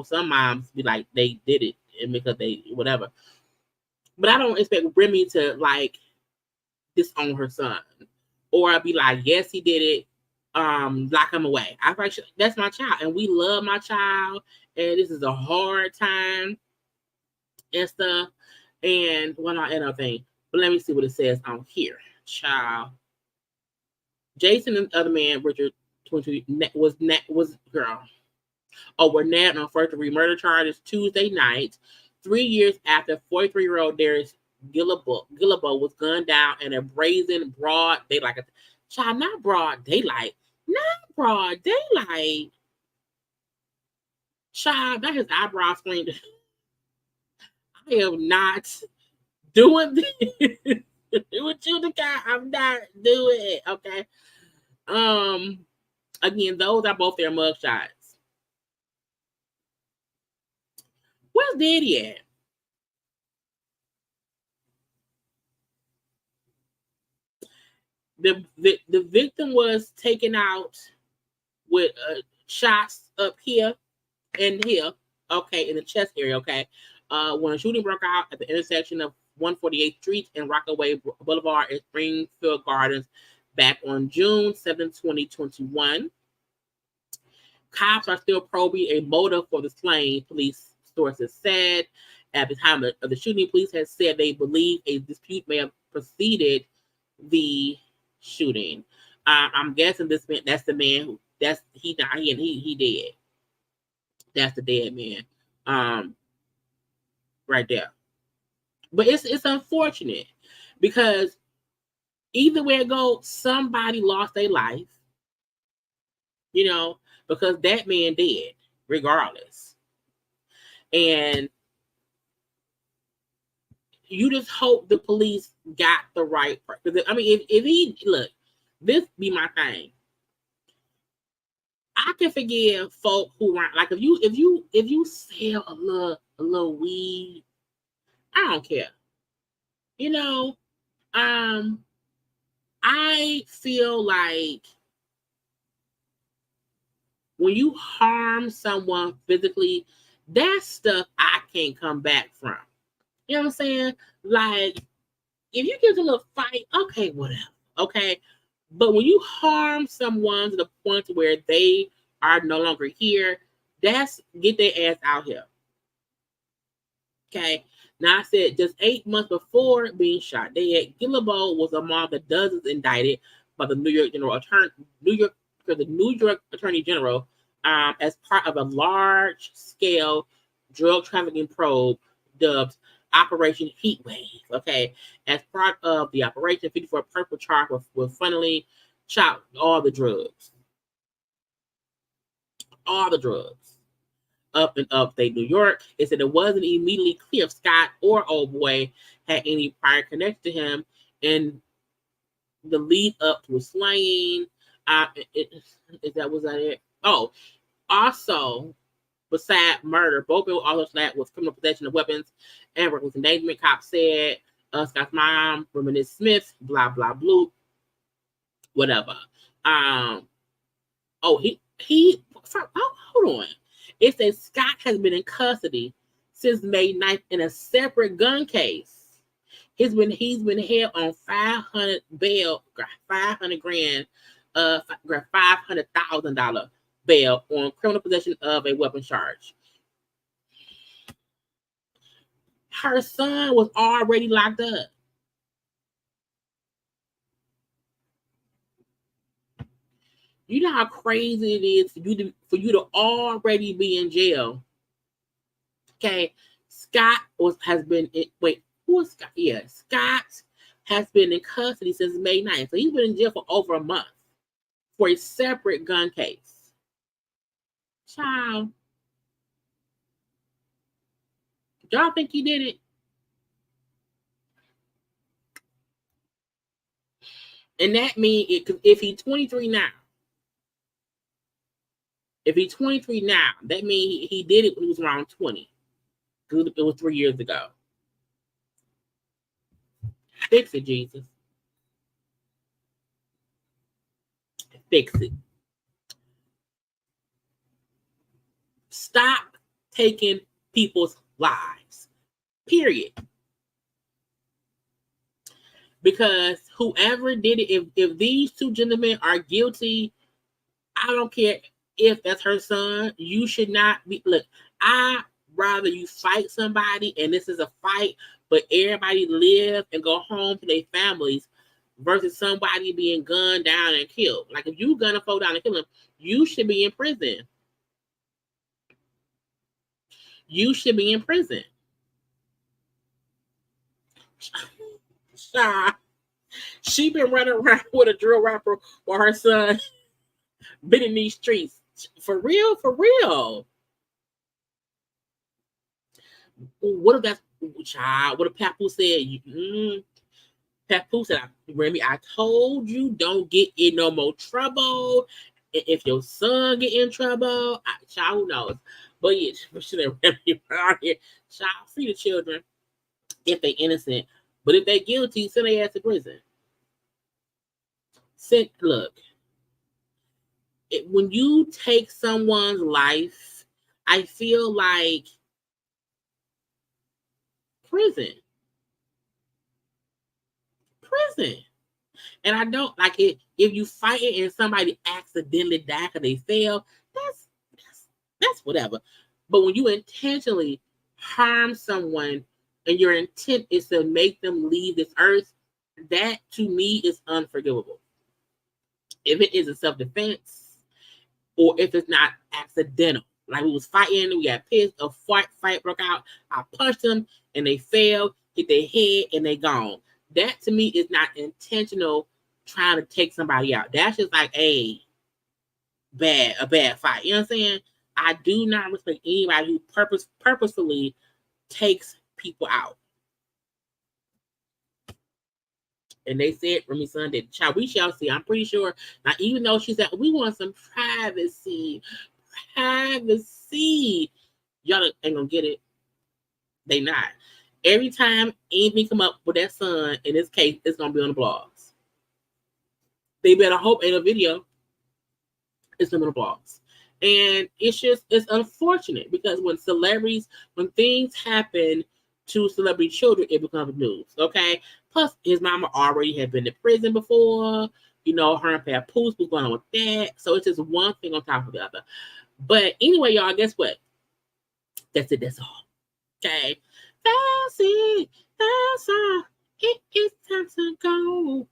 some moms be like, they did it and because they whatever. But I don't expect Remy to disown her son or be like, yes, he did it. Lock him away. I feel like that's my child, and we love my child, and this is a hard time and stuff. And one other thing, but let me see what it says on here. Child, Jason and the other man, Richard, 22, were nabbed on first-degree murder charges Tuesday night, 3 years after 43-year-old Darius Gillibo was gunned down in a brazen broad daylight. Child, not broad daylight. Not broad daylight. Child, that his eyebrow screamed. I am not doing this. With you, the guy, I'm not doing it. Okay. Again, those are both their mug shots. Where's Daddy at? The victim was taken out with shots up here and here, okay, in the chest area, okay. When a shooting broke out at the intersection of 148th Street and Rockaway Boulevard in Springfield Gardens back on June 7, 2021. Cops are still probing a motive for the slaying, police sources said. At the time of the shooting, police had said they believe a dispute may have preceded the shooting. I'm guessing that's the man he died and he dead. That's the dead man. Right there. But it's unfortunate because either way it goes, somebody lost their life, you know, because that man dead regardless. And you just hope the police got the right person. I mean, if he look, this be my thing. I can forgive folk who aren't like if you sell a little weed, I don't care. You know, I feel like when you harm someone physically, that's stuff I can't come back from. You know what I'm saying? Like, if you get a little fight, okay, whatever, okay? But when you harm someone to the point where they are no longer here, that's get their ass out here. Okay? Now, I said just 8 months before being shot dead, Gillibo was among the dozens indicted by the New York Attorney General as part of a large-scale drug trafficking probe dubbed Operation Heatwave. Okay, as part of the operation, 54 people charged with funneling Shot all the drugs. All the drugs. Up in upstate New York. It said it wasn't immediately clear if Scott or Old Boy had any prior connection to him in the lead up to his slaying. Was that it? Oh, also, beside murder, both men were also slapped with criminal possession of weapons and reckless endangerment. Cops said Scott's mom, Remy Smith, blah blah blah, whatever. Hold on. It says Scott has been in custody since May 9th in a separate gun case. He's been held on $500,000 $500,000 bail on criminal possession of a weapon charge. Her son was already locked up. You know how crazy it is for you to already be in jail. Okay, Scott has been in, who is Scott? Yeah, Scott has been in custody since May 9th. So he's been in jail for over a month for a separate gun case. Child. Y'all think he did it? And that means if he's 23 now, that means he did it when he was around 20. Because it was 3 years ago. Fix it, Jesus. Fix it. Stop taking people's lives. Period. Because whoever did it, if these two gentlemen are guilty, I don't care if that's her son. You should not be. Look, I rather you fight somebody, and this is a fight, but everybody live and go home to their families versus somebody being gunned down and killed. Like if you gun a foe down and kill him, you should be in prison. You should be in prison. She been running around with a drill rapper while her son been in these streets. For real, for real. What if that's child? What if Papu said? Papu said, Remy, I told you don't get in no more trouble. If your son get in trouble, child, who knows? But yeah, Remy out here, child, free the children if they innocent. But if they guilty, send their ass to prison. Look, when you take someone's life, I feel like prison. And I don't like it if you fight it and somebody accidentally die because they fail. That's whatever. But when you intentionally harm someone and your intent is to make them leave this earth, that to me is unforgivable. If it is a self-defense or if it's not accidental. Like we was fighting, we got pissed, a fight broke out, I punched them and they fell, hit their head and they gone. That to me is not intentional trying to take somebody out. That's just like a bad fight. You know what I'm saying? I do not respect anybody who purposefully takes people out. And they said Remy son did. Child, we shall see. I'm pretty sure. Now, even though she said we want some privacy. Y'all ain't gonna get it. They not. Every time anything come up with that son, in this case, it's gonna be on the blogs. They better hope ain't a video. It's gonna be on the blogs. And it's unfortunate because when things happen to celebrity children, it becomes news. Okay. Plus, his mama already had been to prison before. You know, her and Papoose was going on with that. So it's just one thing on top of the other. But anyway, y'all, guess what? That's it. That's all. Okay. That's it. That's all. It is time to go.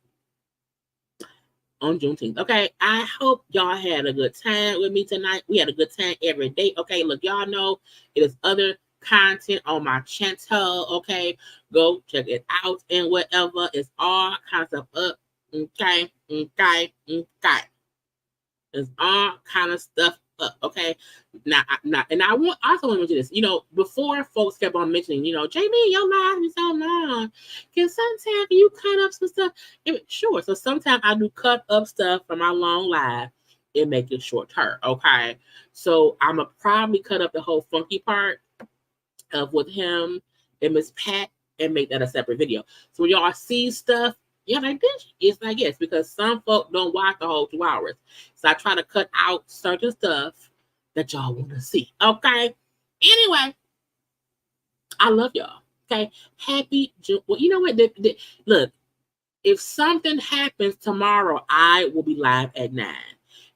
On Juneteenth. Okay, I hope y'all had a good time with me tonight. We had a good time every day. Okay, look, y'all know it is other content on my channel. Okay, go check it out and whatever. It's all kinds of up Okay. There's all kind of stuff up. Okay. Now, and I also want to mention this. You know, before folks kept on mentioning, you know, JB, your live is so long. Sometimes you cut up some stuff? Sure. So sometimes I do cut up stuff from my long live and make it shorter. Okay. So I'm going to probably cut up the whole funky part of with him and Miss Pat and make that a separate video. So when y'all see stuff, yeah, like this, it's like yes, because some folk don't watch the whole 2 hours. So I try to cut out certain stuff that y'all want to see. Okay. Anyway, I love y'all. Okay. Happy June. Well, you know what? Look, if something happens tomorrow, I will be live at 9.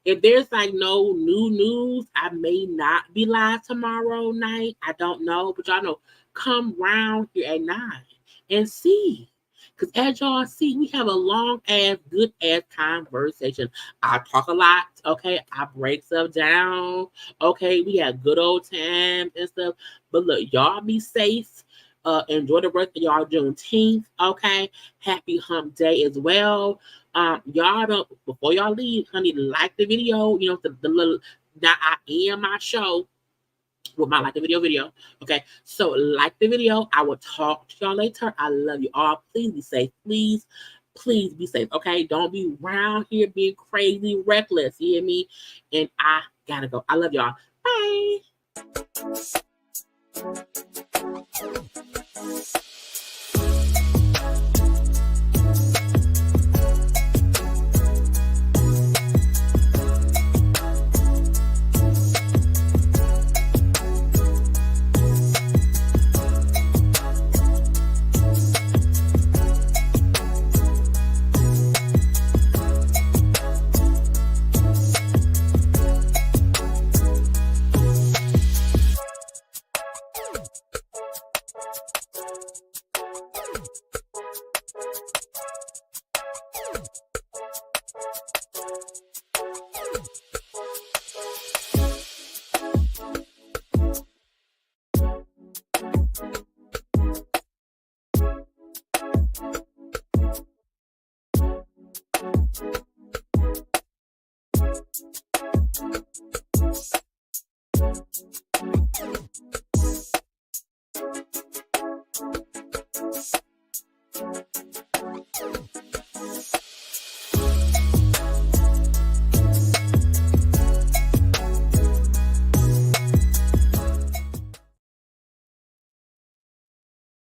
If there's like no new news, I may not be live tomorrow night. I don't know, but y'all know, come round here at 9 and see. Because as y'all see, we have a long ass, good ass conversation. I talk a lot, okay? I break stuff down, okay? We have good old times and stuff. But look, y'all be safe. Enjoy the rest of y'all Juneteenth, okay? Happy hump day as well. Y'all don't, before y'all leave, honey, like the video, you know, the little, now I am my show with my like the video. Okay, so like the video. I will talk to y'all later. I love you all. Please be safe. Please be safe. Okay, don't be around here being crazy, reckless. You hear me? And I gotta go. I love y'all. Bye.